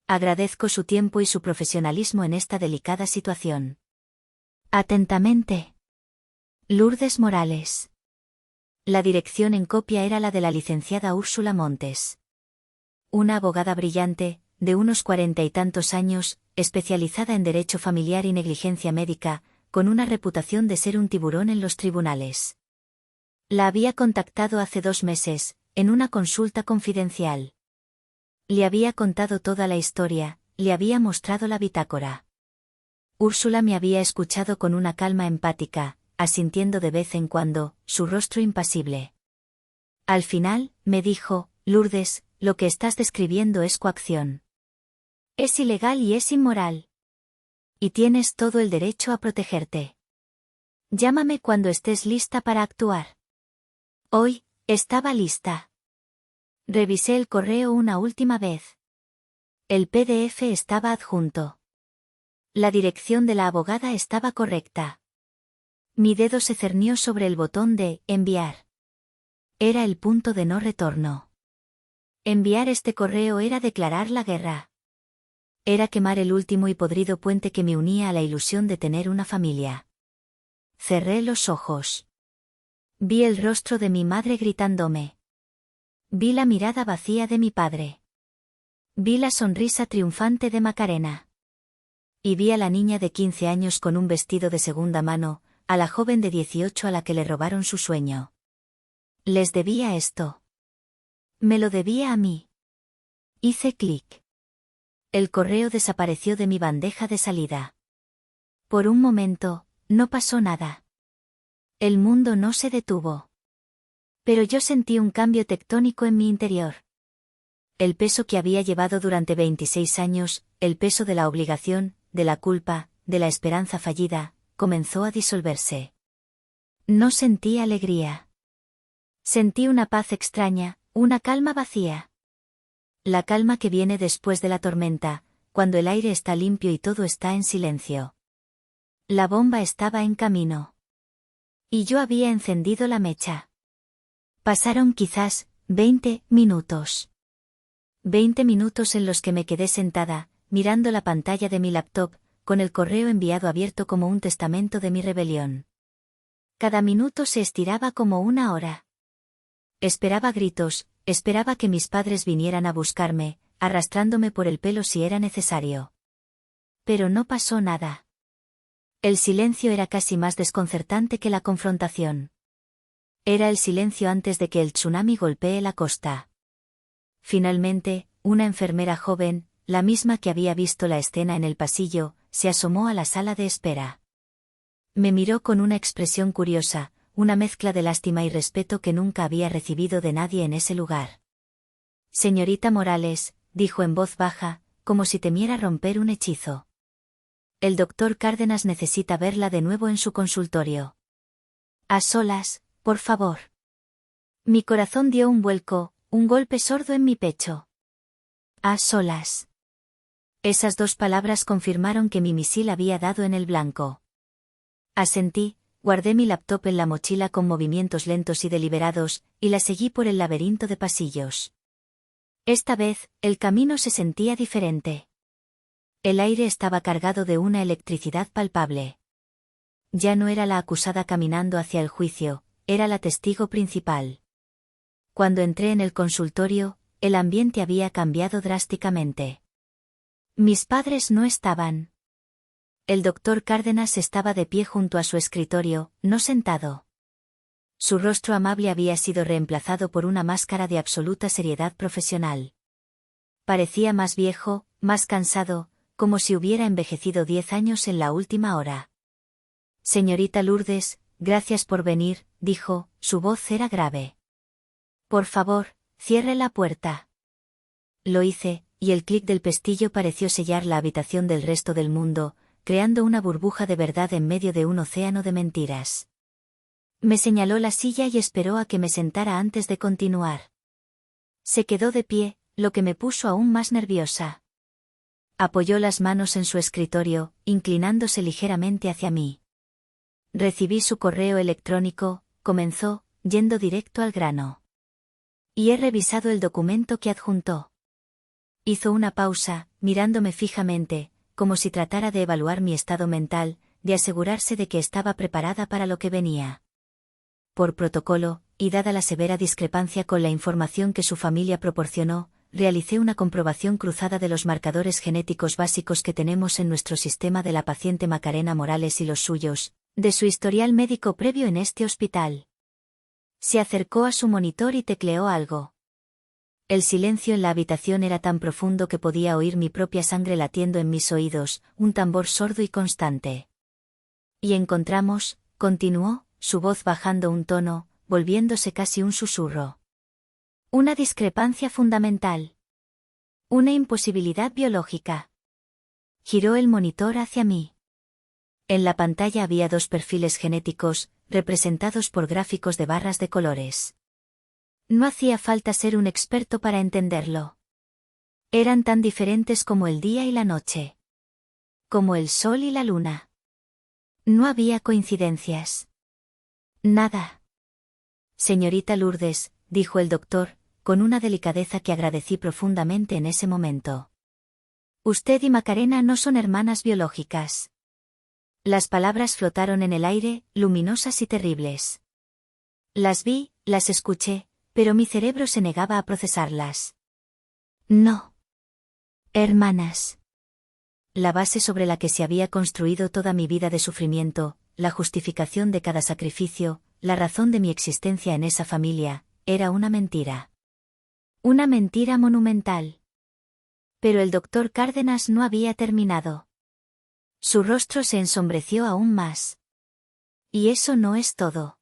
Agradezco su tiempo y su profesionalismo en esta delicada situación. Atentamente. Lourdes Morales. La dirección en copia era la de la licenciada Úrsula Montes. Una abogada brillante, de unos 40 y tantos años, especializada en derecho familiar y negligencia médica, con una reputación de ser un tiburón en los tribunales. La había contactado hace 2 meses, en una consulta confidencial. Le había contado toda la historia, le había mostrado la bitácora. Úrsula me había escuchado con una calma empática, asintiendo de vez en cuando, su rostro impasible. Al final, me dijo, Lourdes, lo que estás describiendo es coacción. Es ilegal y es inmoral. Y tienes todo el derecho a protegerte. Llámame cuando estés lista para actuar. Hoy, estaba lista. Revisé el correo una última vez. El PDF estaba adjunto. La dirección de la abogada estaba correcta. Mi dedo se cernió sobre el botón de enviar. Era el punto de no retorno. Enviar este correo era declarar la guerra. Era quemar el último y podrido puente que me unía a la ilusión de tener una familia. Cerré los ojos. Vi el rostro de mi madre gritándome. Vi la mirada vacía de mi padre. Vi la sonrisa triunfante de Macarena. Y vi a la niña de 15 años con un vestido de segunda mano, a la joven de 18 a la que le robaron su sueño. Les debía esto. Me lo debía a mí. Hice clic. El correo desapareció de mi bandeja de salida. Por un momento, no pasó nada. El mundo no se detuvo. Pero yo sentí un cambio tectónico en mi interior. El peso que había llevado durante 26 años, el peso de la obligación, de la culpa, de la esperanza fallida, comenzó a disolverse. No sentí alegría. Sentí una paz extraña, una calma vacía. La calma que viene después de la tormenta, cuando el aire está limpio y todo está en silencio. La bomba estaba en camino. Y yo había encendido la mecha. Pasaron quizás 20 minutos. 20 minutos en los que me quedé sentada, mirando la pantalla de mi laptop, con el correo enviado abierto como un testamento de mi rebelión. Cada minuto se estiraba como una hora. Esperaba gritos, esperaba que mis padres vinieran a buscarme, arrastrándome por el pelo si era necesario. Pero no pasó nada. El silencio era casi más desconcertante que la confrontación. Era el silencio antes de que el tsunami golpee la costa. Finalmente, una enfermera joven, la misma que había visto la escena en el pasillo, se asomó a la sala de espera. Me miró con una expresión curiosa, una mezcla de lástima y respeto que nunca había recibido de nadie en ese lugar. Señorita Morales, dijo en voz baja, como si temiera romper un hechizo. El doctor Cárdenas necesita verla de nuevo en su consultorio. A solas, por favor. Mi corazón dio un vuelco, un golpe sordo en mi pecho. A solas. Esas dos palabras confirmaron que mi misil había dado en el blanco. Asentí, guardé mi laptop en la mochila con movimientos lentos y deliberados, y la seguí por el laberinto de pasillos. Esta vez, el camino se sentía diferente. El aire estaba cargado de una electricidad palpable. Ya no era la acusada caminando hacia el juicio, era la testigo principal. Cuando entré en el consultorio, el ambiente había cambiado drásticamente. Mis padres no estaban. El doctor Cárdenas estaba de pie junto a su escritorio, no sentado. Su rostro amable había sido reemplazado por una máscara de absoluta seriedad profesional. Parecía más viejo, más cansado, como si hubiera envejecido 10 años en la última hora. Señorita Lourdes, gracias por venir, dijo, su voz era grave. Por favor, cierre la puerta. Lo hice, y el clic del pestillo pareció sellar la habitación del resto del mundo, creando una burbuja de verdad en medio de un océano de mentiras. Me señaló la silla y esperó a que me sentara antes de continuar. Se quedó de pie, lo que me puso aún más nerviosa. Apoyó las manos en su escritorio, inclinándose ligeramente hacia mí. Recibí su correo electrónico, comenzó, yendo directo al grano. Y he revisado el documento que adjuntó. Hizo una pausa, mirándome fijamente, como si tratara de evaluar mi estado mental, de asegurarse de que estaba preparada para lo que venía. Por protocolo, y dada la severa discrepancia con la información que su familia proporcionó, realicé una comprobación cruzada de los marcadores genéticos básicos que tenemos en nuestro sistema de la paciente Macarena Morales y los suyos, de su historial médico previo en este hospital. Se acercó a su monitor y tecleó algo. El silencio en la habitación era tan profundo que podía oír mi propia sangre latiendo en mis oídos, un tambor sordo y constante. Y encontramos, continuó, su voz bajando un tono, volviéndose casi un susurro. Una discrepancia fundamental. Una imposibilidad biológica. Giró el monitor hacia mí. En la pantalla había dos perfiles genéticos, representados por gráficos de barras de colores. No hacía falta ser un experto para entenderlo. Eran tan diferentes como el día y la noche. Como el sol y la luna. No había coincidencias. Nada. Señorita Lourdes, dijo el doctor, con una delicadeza que agradecí profundamente en ese momento. Usted y Macarena no son hermanas biológicas. Las palabras flotaron en el aire, luminosas y terribles. Las vi, las escuché, pero mi cerebro se negaba a procesarlas. No. Hermanas. La base sobre la que se había construido toda mi vida de sufrimiento, la justificación de cada sacrificio, la razón de mi existencia en esa familia, era una mentira. Una mentira monumental. Pero el doctor Cárdenas no había terminado. Su rostro se ensombreció aún más. Y eso no es todo.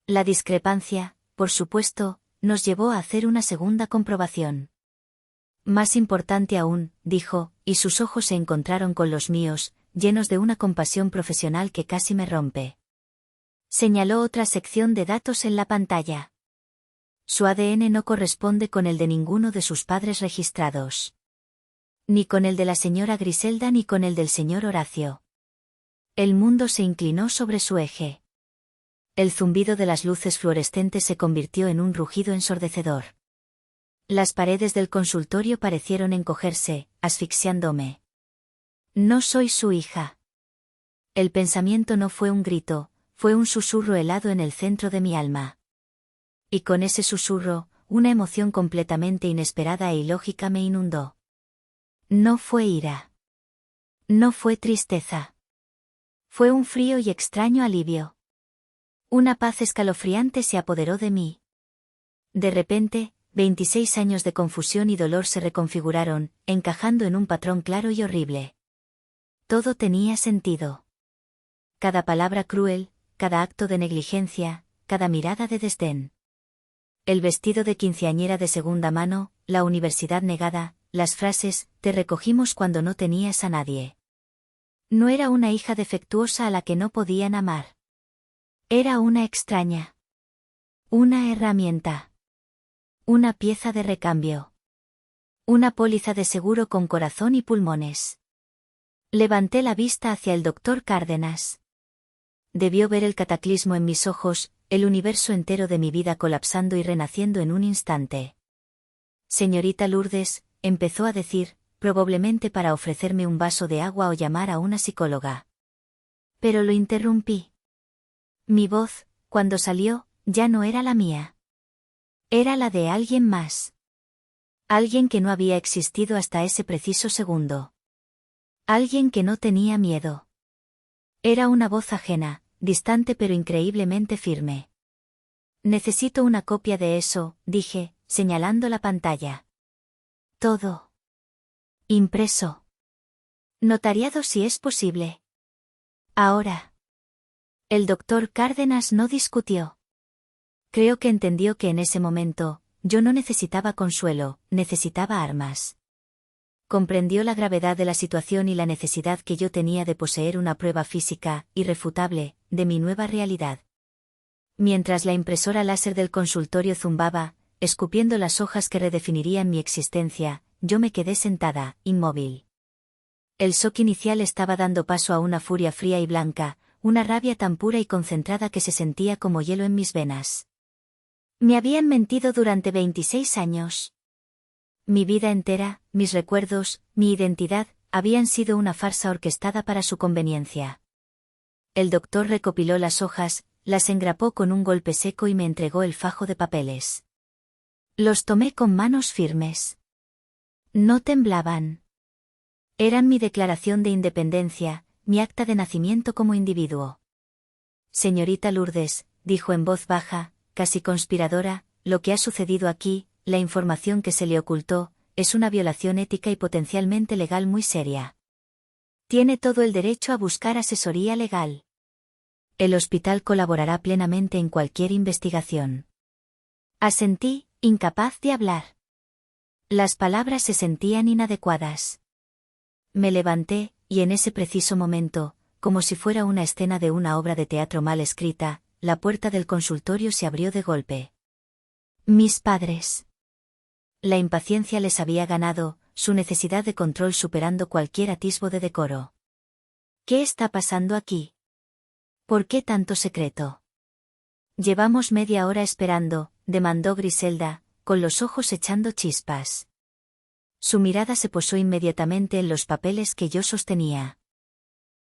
La discrepancia, por supuesto, nos llevó a hacer una segunda comprobación. Más importante aún, dijo, y sus ojos se encontraron con los míos, llenos de una compasión profesional que casi me rompe. Señaló otra sección de datos en la pantalla. Su ADN no corresponde con el de ninguno de sus padres registrados. Ni con el de la señora Griselda ni con el del señor Horacio. El mundo se inclinó sobre su eje. El zumbido de las luces fluorescentes se convirtió en un rugido ensordecedor. Las paredes del consultorio parecieron encogerse, asfixiándome. No soy su hija. El pensamiento no fue un grito, fue un susurro helado en el centro de mi alma. Y con ese susurro, una emoción completamente inesperada e ilógica me inundó. No fue ira. No fue tristeza. Fue un frío y extraño alivio. Una paz escalofriante se apoderó de mí. De repente, 26 años de confusión y dolor se reconfiguraron, encajando en un patrón claro y horrible. Todo tenía sentido. Cada palabra cruel, cada acto de negligencia, cada mirada de desdén. El vestido de quinceañera de segunda mano, la universidad negada, las frases, te recogimos cuando no tenías a nadie. No era una hija defectuosa a la que no podían amar. Era una extraña. Una herramienta. Una pieza de recambio. Una póliza de seguro con corazón y pulmones. Levanté la vista hacia el doctor Cárdenas. Debió ver el cataclismo en mis ojos, el universo entero de mi vida colapsando y renaciendo en un instante. Señorita Lourdes, empezó a decir, probablemente para ofrecerme un vaso de agua o llamar a una psicóloga. Pero lo interrumpí. Mi voz, cuando salió, ya no era la mía. Era la de alguien más. Alguien que no había existido hasta ese preciso segundo. Alguien que no tenía miedo. Era una voz ajena, distante pero increíblemente firme. Necesito una copia de eso, dije, señalando la pantalla. Todo. Impreso. Notariado si es posible. Ahora. El doctor Cárdenas no discutió. Creo que entendió que en ese momento, yo no necesitaba consuelo, necesitaba armas. Comprendió la gravedad de la situación y la necesidad que yo tenía de poseer una prueba física, irrefutable, de mi nueva realidad. Mientras la impresora láser del consultorio zumbaba, escupiendo las hojas que redefinirían mi existencia, yo me quedé sentada, inmóvil. El shock inicial estaba dando paso a una furia fría y blanca, una rabia tan pura y concentrada que se sentía como hielo en mis venas. Me habían mentido durante 26 años. Mi vida entera, mis recuerdos, mi identidad, habían sido una farsa orquestada para su conveniencia. El doctor recopiló las hojas, las engrapó con un golpe seco y me entregó el fajo de papeles. Los tomé con manos firmes. No temblaban. Eran mi declaración de independencia, mi acta de nacimiento como individuo. Señorita Lourdes, dijo en voz baja, casi conspiradora, lo que ha sucedido aquí, la información que se le ocultó, es una violación ética y potencialmente legal muy seria. Tiene todo el derecho a buscar asesoría legal. El hospital colaborará plenamente en cualquier investigación. Asentí, incapaz de hablar. Las palabras se sentían inadecuadas. Me levanté, y en ese preciso momento, como si fuera una escena de una obra de teatro mal escrita, la puerta del consultorio se abrió de golpe. Mis padres. La impaciencia les había ganado, su necesidad de control superando cualquier atisbo de decoro. ¿Qué está pasando aquí? ¿Por qué tanto secreto? Llevamos media hora esperando, demandó Griselda, con los ojos echando chispas. Su mirada se posó inmediatamente en los papeles que yo sostenía.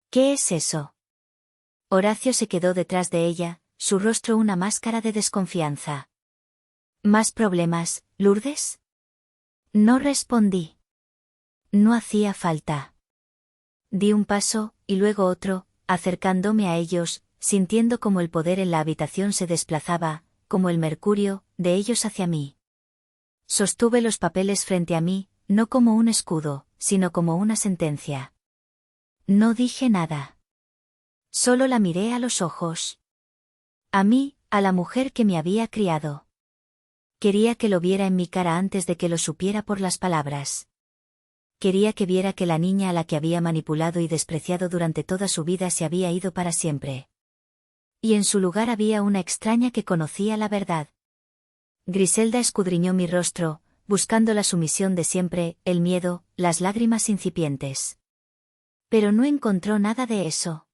¿Qué es eso? Horacio se quedó detrás de ella, su rostro una máscara de desconfianza. ¿Más problemas, Lourdes? No respondí. No hacía falta. Di un paso, y luego otro, acercándome a ellos, sintiendo como el poder en la habitación se desplazaba, como el mercurio, de ellos hacia mí. Sostuve los papeles frente a mí, no como un escudo, sino como una sentencia. No dije nada. Solo la miré a los ojos. A mí, a la mujer que me había criado. Quería que lo viera en mi cara antes de que lo supiera por las palabras. Quería que viera que la niña a la que había manipulado y despreciado durante toda su vida se había ido para siempre. Y en su lugar había una extraña que conocía la verdad. Griselda escudriñó mi rostro, buscando la sumisión de siempre, el miedo, las lágrimas incipientes. Pero no encontró nada de eso.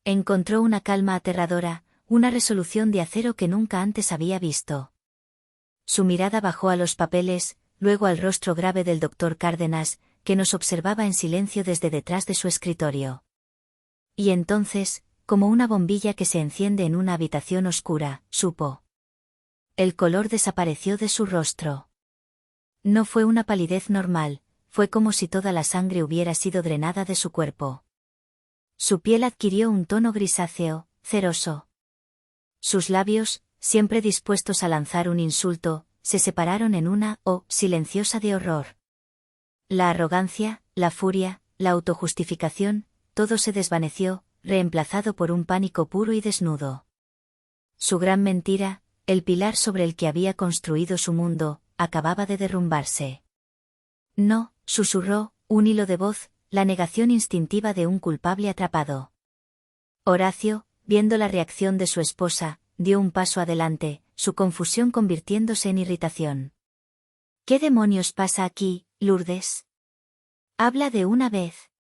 Encontró una calma aterradora, una resolución de acero que nunca antes había visto. Su mirada bajó a los papeles, luego al rostro grave del doctor Cárdenas, que nos observaba en silencio desde detrás de su escritorio. Y entonces, como una bombilla que se enciende en una habitación oscura, supo. El color desapareció de su rostro. No fue una palidez normal, fue como si toda la sangre hubiera sido drenada de su cuerpo. Su piel adquirió un tono grisáceo, ceroso. Sus labios, siempre dispuestos a lanzar un insulto, se separaron en una O silenciosa de horror. La arrogancia, la furia, la autojustificación, todo se desvaneció, reemplazado por un pánico puro y desnudo. Su gran mentira, el pilar sobre el que había construido su mundo, acababa de derrumbarse. No, susurró, un hilo de voz, la negación instintiva de un culpable atrapado. Horacio, viendo la reacción de su esposa, dio un paso adelante, su confusión convirtiéndose en irritación. ¿Qué demonios pasa aquí, Lourdes? Habla de una vez.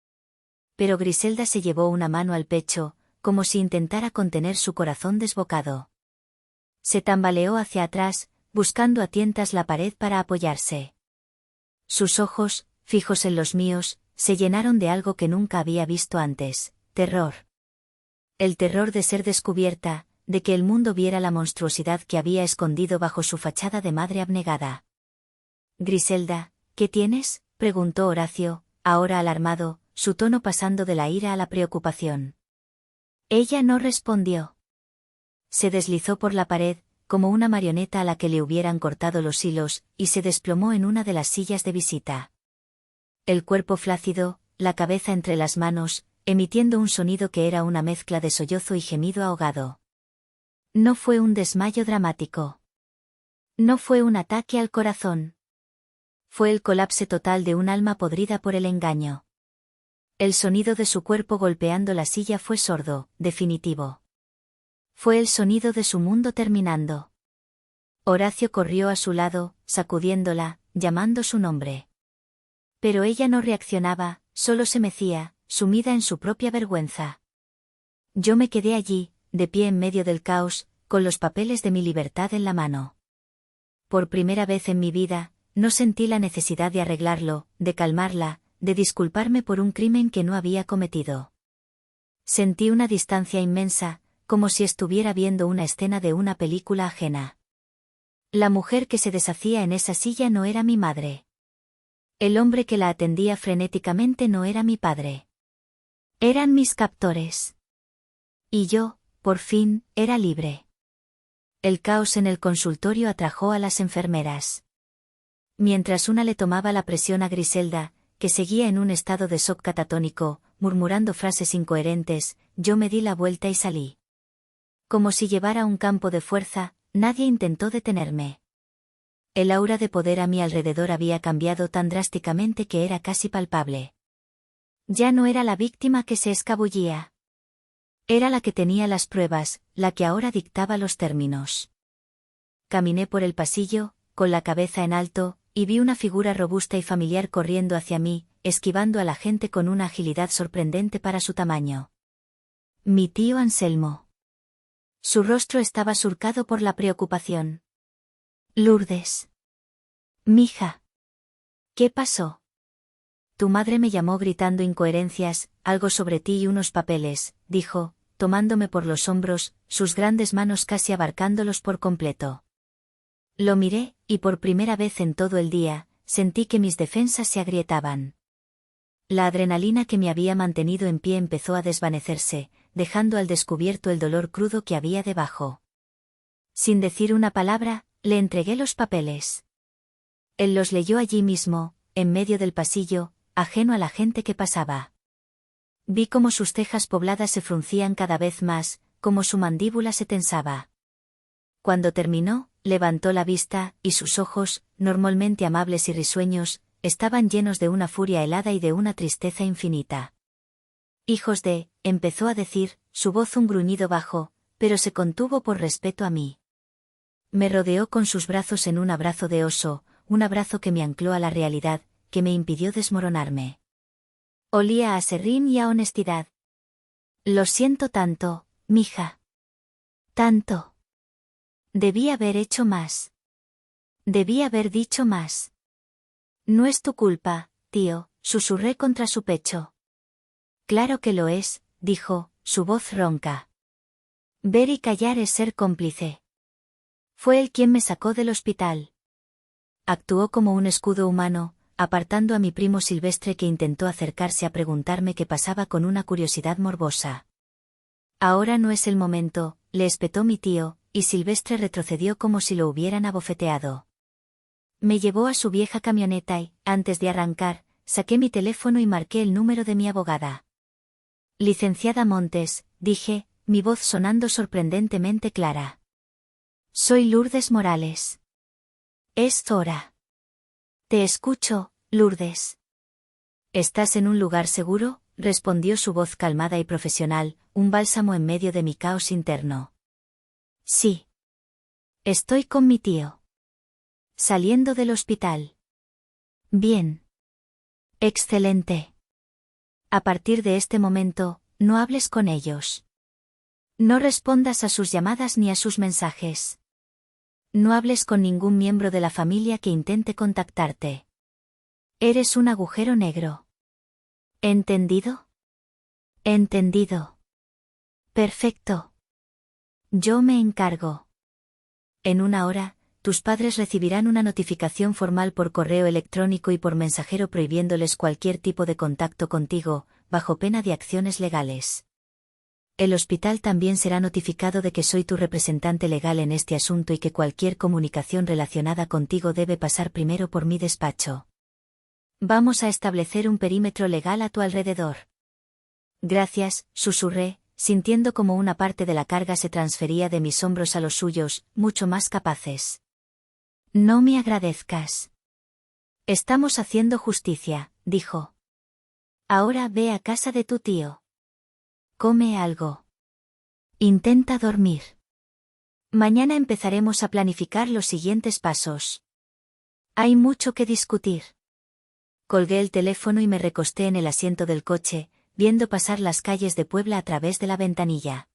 Pero Griselda se llevó una mano al pecho, como si intentara contener su corazón desbocado. Se tambaleó hacia atrás, buscando a tientas la pared para apoyarse. Sus ojos, fijos en los míos, se llenaron de algo que nunca había visto antes, terror. El terror de ser descubierta, de que el mundo viera la monstruosidad que había escondido bajo su fachada de madre abnegada. Griselda, ¿qué tienes?, preguntó Horacio, ahora alarmado, su tono pasando de la ira a la preocupación. Ella no respondió. Se deslizó por la pared, como una marioneta a la que le hubieran cortado los hilos, y se desplomó en una de las sillas de visita. El cuerpo flácido, la cabeza entre las manos, emitiendo un sonido que era una mezcla de sollozo y gemido ahogado. No fue un desmayo dramático. No fue un ataque al corazón. Fue el colapso total de un alma podrida por el engaño. El sonido de su cuerpo golpeando la silla fue sordo, definitivo. Fue el sonido de su mundo terminando. Horacio corrió a su lado, sacudiéndola, llamando su nombre. Pero ella no reaccionaba, solo se mecía, sumida en su propia vergüenza. Yo me quedé allí, de pie en medio del caos, con los papeles de mi libertad en la mano. Por primera vez en mi vida, no sentí la necesidad de arreglarlo, de calmarla, de disculparme por un crimen que no había cometido. Sentí una distancia inmensa, como si estuviera viendo una escena de una película ajena. La mujer que se deshacía en esa silla no era mi madre. El hombre que la atendía frenéticamente no era mi padre. Eran mis captores. Y yo, por fin, era libre. El caos en el consultorio atrajo a las enfermeras. Mientras una le tomaba la presión a Griselda, que seguía en un estado de shock catatónico, murmurando frases incoherentes, yo me di la vuelta y salí. Como si llevara un campo de fuerza, nadie intentó detenerme. El aura de poder a mi alrededor había cambiado tan drásticamente que era casi palpable. Ya no era la víctima que se escabullía. Era la que tenía las pruebas, la que ahora dictaba los términos. Caminé por el pasillo, con la cabeza en alto, y vi una figura robusta y familiar corriendo hacia mí, esquivando a la gente con una agilidad sorprendente para su tamaño. Mi tío Anselmo. Su rostro estaba surcado por la preocupación. Lourdes. Mija. ¿Qué pasó? Tu madre me llamó gritando incoherencias, algo sobre ti y unos papeles, dijo, tomándome por los hombros, sus grandes manos casi abarcándolos por completo. Lo miré, y por primera vez en todo el día, sentí que mis defensas se agrietaban. La adrenalina que me había mantenido en pie empezó a desvanecerse, dejando al descubierto el dolor crudo que había debajo. Sin decir una palabra, le entregué los papeles. Él los leyó allí mismo, en medio del pasillo, ajeno a la gente que pasaba. Vi cómo sus cejas pobladas se fruncían cada vez más, cómo su mandíbula se tensaba. Cuando terminó, levantó la vista, y sus ojos, normalmente amables y risueños, estaban llenos de una furia helada y de una tristeza infinita. Hijos de, empezó a decir, su voz un gruñido bajo, pero se contuvo por respeto a mí. Me rodeó con sus brazos en un abrazo de oso, un abrazo que me ancló a la realidad, que me impidió desmoronarme. Olía a serrín y a honestidad. Lo siento tanto, mija. Tanto. Debí haber hecho más. Debí haber dicho más. No es tu culpa, tío, susurré contra su pecho. Claro que lo es, dijo, su voz ronca. Ver y callar es ser cómplice. Fue él quien me sacó del hospital. Actuó como un escudo humano, apartando a mi primo Silvestre que intentó acercarse a preguntarme qué pasaba con una curiosidad morbosa. Ahora no es el momento, le espetó mi tío, y Silvestre retrocedió como si lo hubieran abofeteado. Me llevó a su vieja camioneta y, antes de arrancar, saqué mi teléfono y marqué el número de mi abogada. Licenciada Montes, dije, mi voz sonando sorprendentemente clara. Soy Lourdes Morales. Es Zora. Te escucho, Lourdes. ¿Estás en un lugar seguro?, respondió su voz calmada y profesional, un bálsamo en medio de mi caos interno. Sí. Estoy con mi tío. Saliendo del hospital. Bien. Excelente. A partir de este momento, no hables con ellos. No respondas a sus llamadas ni a sus mensajes. No hables con ningún miembro de la familia que intente contactarte. Eres un agujero negro. ¿Entendido? Entendido. Perfecto. Yo me encargo. En una hora, tus padres recibirán una notificación formal por correo electrónico y por mensajero prohibiéndoles cualquier tipo de contacto contigo, bajo pena de acciones legales. El hospital también será notificado de que soy tu representante legal en este asunto y que cualquier comunicación relacionada contigo debe pasar primero por mi despacho. Vamos a establecer un perímetro legal a tu alrededor. Gracias, susurré, sintiendo como una parte de la carga se transfería de mis hombros a los suyos, mucho más capaces. No me agradezcas. Estamos haciendo justicia, dijo. Ahora ve a casa de tu tío. Come algo. Intenta dormir. Mañana empezaremos a planificar los siguientes pasos. Hay mucho que discutir. Colgué el teléfono y me recosté en el asiento del coche, viendo pasar las calles de Puebla a través de la ventanilla.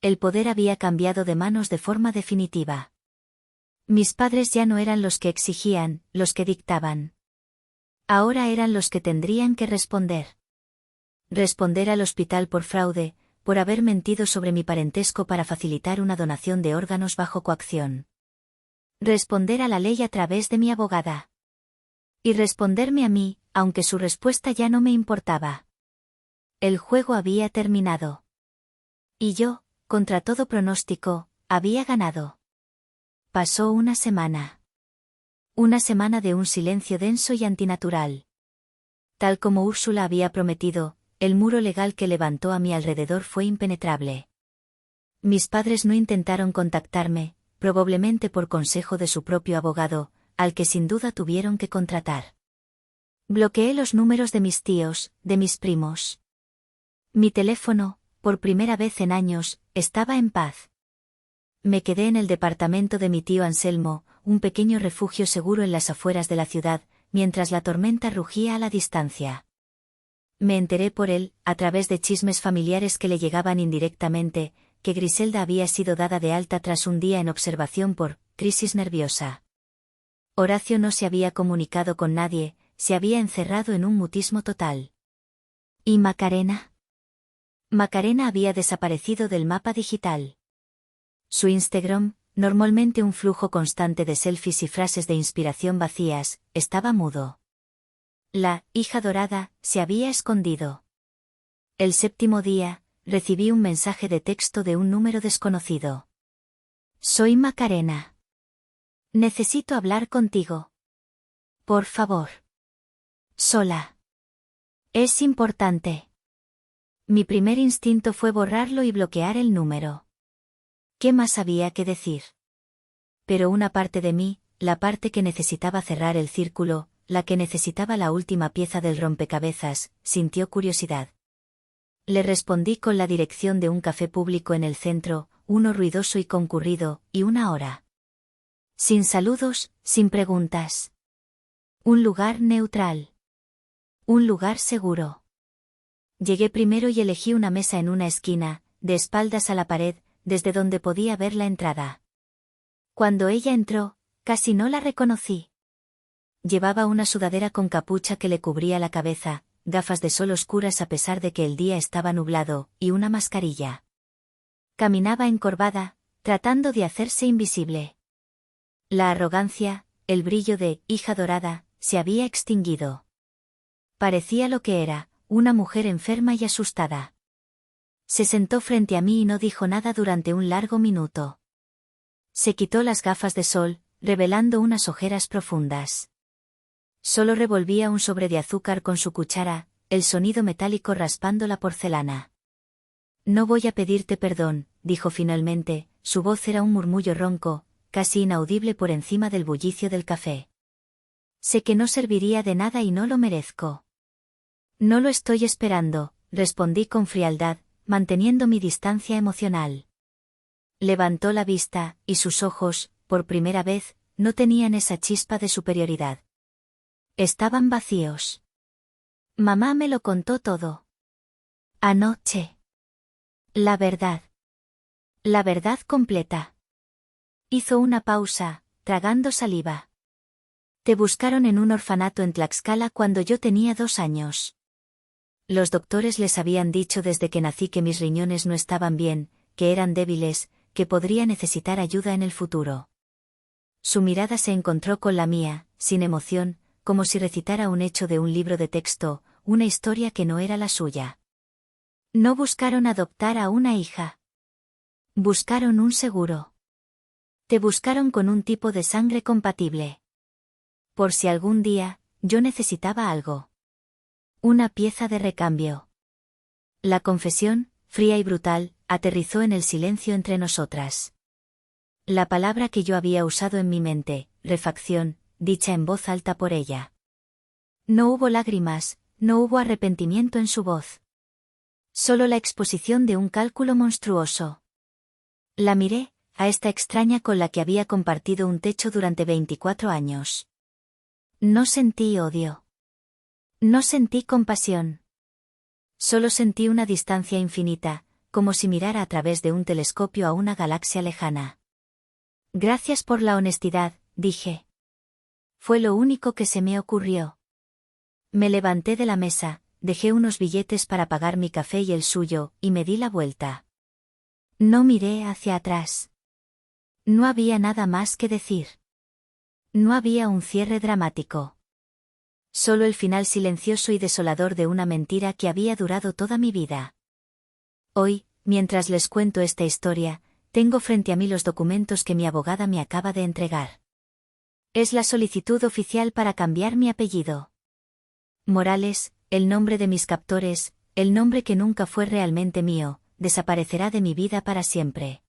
El poder había cambiado de manos de forma definitiva. Mis padres ya no eran los que exigían, los que dictaban. Ahora eran los que tendrían que responder. Responder al hospital por fraude, por haber mentido sobre mi parentesco para facilitar una donación de órganos bajo coacción. Responder a la ley a través de mi abogada. Y responderme a mí, aunque su respuesta ya no me importaba. El juego había terminado. Y yo, contra todo pronóstico, había ganado. Pasó una semana. Una semana de un silencio denso y antinatural. Tal como Úrsula había prometido, el muro legal que levantó a mi alrededor fue impenetrable. Mis padres no intentaron contactarme, probablemente por consejo de su propio abogado, al que sin duda tuvieron que contratar. Bloqueé los números de mis tíos, de mis primos. Mi teléfono, por primera vez en años, estaba en paz. Me quedé en el departamento de mi tío Anselmo, un pequeño refugio seguro en las afueras de la ciudad, mientras la tormenta rugía a la distancia. Me enteré por él, a través de chismes familiares que le llegaban indirectamente, que Griselda había sido dada de alta tras un día en observación por crisis nerviosa. Horacio no se había comunicado con nadie, se había encerrado en un mutismo total. ¿Y Macarena? Macarena había desaparecido del mapa digital. Su Instagram, normalmente un flujo constante de selfies y frases de inspiración vacías, estaba mudo. La hija dorada se había escondido. El séptimo día, recibí un mensaje de texto de un número desconocido. Soy Macarena. Necesito hablar contigo. Por favor. Sola. Es importante. Mi primer instinto fue borrarlo y bloquear el número. ¿Qué más había que decir? Pero una parte de mí, la parte que necesitaba cerrar el círculo, la que necesitaba la última pieza del rompecabezas, sintió curiosidad. Le respondí con la dirección de un café público en el centro, uno ruidoso y concurrido, y una hora. Sin saludos, sin preguntas. Un lugar neutral. Un lugar seguro. Llegué primero y elegí una mesa en una esquina, de espaldas a la pared, desde donde podía ver la entrada. Cuando ella entró, casi no la reconocí. Llevaba una sudadera con capucha que le cubría la cabeza, gafas de sol oscuras a pesar de que el día estaba nublado, y una mascarilla. Caminaba encorvada, tratando de hacerse invisible. La arrogancia, el brillo de hija dorada, se había extinguido. Parecía lo que era, una mujer enferma y asustada. Se sentó frente a mí y no dijo nada durante un largo minuto. Se quitó las gafas de sol, revelando unas ojeras profundas. Solo revolvía un sobre de azúcar con su cuchara, el sonido metálico raspando la porcelana. No voy a pedirte perdón, dijo finalmente, su voz era un murmullo ronco, casi inaudible por encima del bullicio del café. Sé que no serviría de nada y no lo merezco. No lo estoy esperando, respondí con frialdad, manteniendo mi distancia emocional. Levantó la vista, y sus ojos, por primera vez, no tenían esa chispa de superioridad. Estaban vacíos. Mamá me lo contó todo. Anoche. La verdad. La verdad completa. Hizo una pausa, tragando saliva. Te buscaron en un orfanato en Tlaxcala cuando yo tenía 2 años. Los doctores les habían dicho desde que nací que mis riñones no estaban bien, que eran débiles, que podría necesitar ayuda en el futuro. Su mirada se encontró con la mía, sin emoción, como si recitara un hecho de un libro de texto, una historia que no era la suya. No buscaron adoptar a una hija. Buscaron un seguro. Te buscaron con un tipo de sangre compatible. Por si algún día, yo necesitaba algo. Una pieza de recambio. La confesión, fría y brutal, aterrizó en el silencio entre nosotras. La palabra que yo había usado en mi mente, refacción, dicha en voz alta por ella. No hubo lágrimas, no hubo arrepentimiento en su voz. Solo la exposición de un cálculo monstruoso. La miré, a esta extraña con la que había compartido un techo durante 24 años. No sentí odio. No sentí compasión. Solo sentí una distancia infinita, como si mirara a través de un telescopio a una galaxia lejana. Gracias por la honestidad, dije. Fue lo único que se me ocurrió. Me levanté de la mesa, dejé unos billetes para pagar mi café y el suyo, y me di la vuelta. No miré hacia atrás. No había nada más que decir. No había un cierre dramático. Solo el final silencioso y desolador de una mentira que había durado toda mi vida. Hoy, mientras les cuento esta historia, tengo frente a mí los documentos que mi abogada me acaba de entregar. Es la solicitud oficial para cambiar mi apellido. Morales, el nombre de mis captores, el nombre que nunca fue realmente mío, desaparecerá de mi vida para siempre.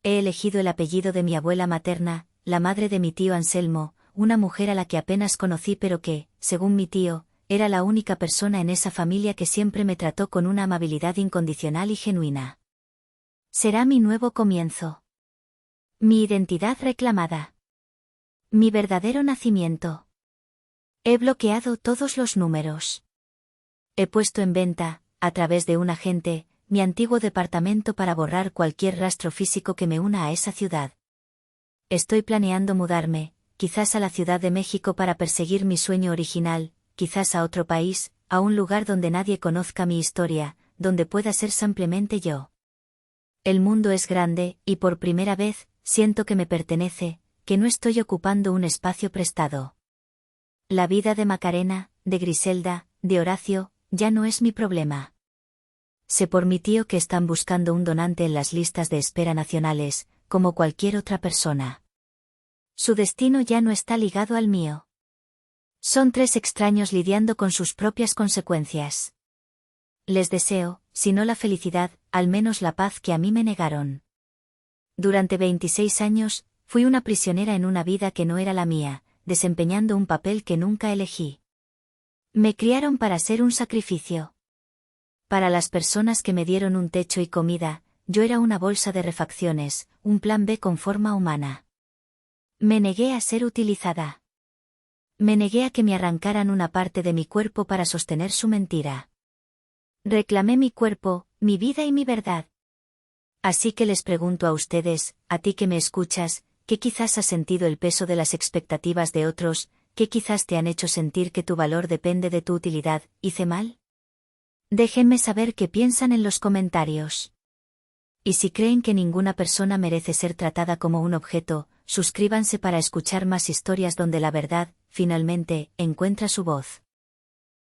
He elegido el apellido de mi abuela materna, la madre de mi tío Anselmo, una mujer a la que apenas conocí pero que, según mi tío, era la única persona en esa familia que siempre me trató con una amabilidad incondicional y genuina. Será mi nuevo comienzo. Mi identidad reclamada. Mi verdadero nacimiento. He bloqueado todos los números. He puesto en venta, a través de un agente, mi antiguo departamento para borrar cualquier rastro físico que me una a esa ciudad. Estoy planeando mudarme, quizás a la Ciudad de México para perseguir mi sueño original, quizás a otro país, a un lugar donde nadie conozca mi historia, donde pueda ser simplemente yo. El mundo es grande, y por primera vez, siento que me pertenece, que no estoy ocupando un espacio prestado. La vida de Macarena, de Griselda, de Horacio, ya no es mi problema. Sé por mi tío que están buscando un donante en las listas de espera nacionales, como cualquier otra persona. Su destino ya no está ligado al mío. Son 3 extraños lidiando con sus propias consecuencias. Les deseo, si no la felicidad, al menos la paz que a mí me negaron. Durante 26 años, fui una prisionera en una vida que no era la mía, desempeñando un papel que nunca elegí. Me criaron para ser un sacrificio. Para las personas que me dieron un techo y comida, yo era una bolsa de refacciones, un plan B con forma humana. Me negué a ser utilizada. Me negué a que me arrancaran una parte de mi cuerpo para sostener su mentira. Reclamé mi cuerpo, mi vida y mi verdad. Así que les pregunto a ustedes, a ti que me escuchas, que quizás has sentido el peso de las expectativas de otros, que quizás te han hecho sentir que tu valor depende de tu utilidad, ¿hice mal? Déjenme saber qué piensan en los comentarios. Y si creen que ninguna persona merece ser tratada como un objeto, suscríbanse para escuchar más historias donde la verdad, finalmente, encuentra su voz.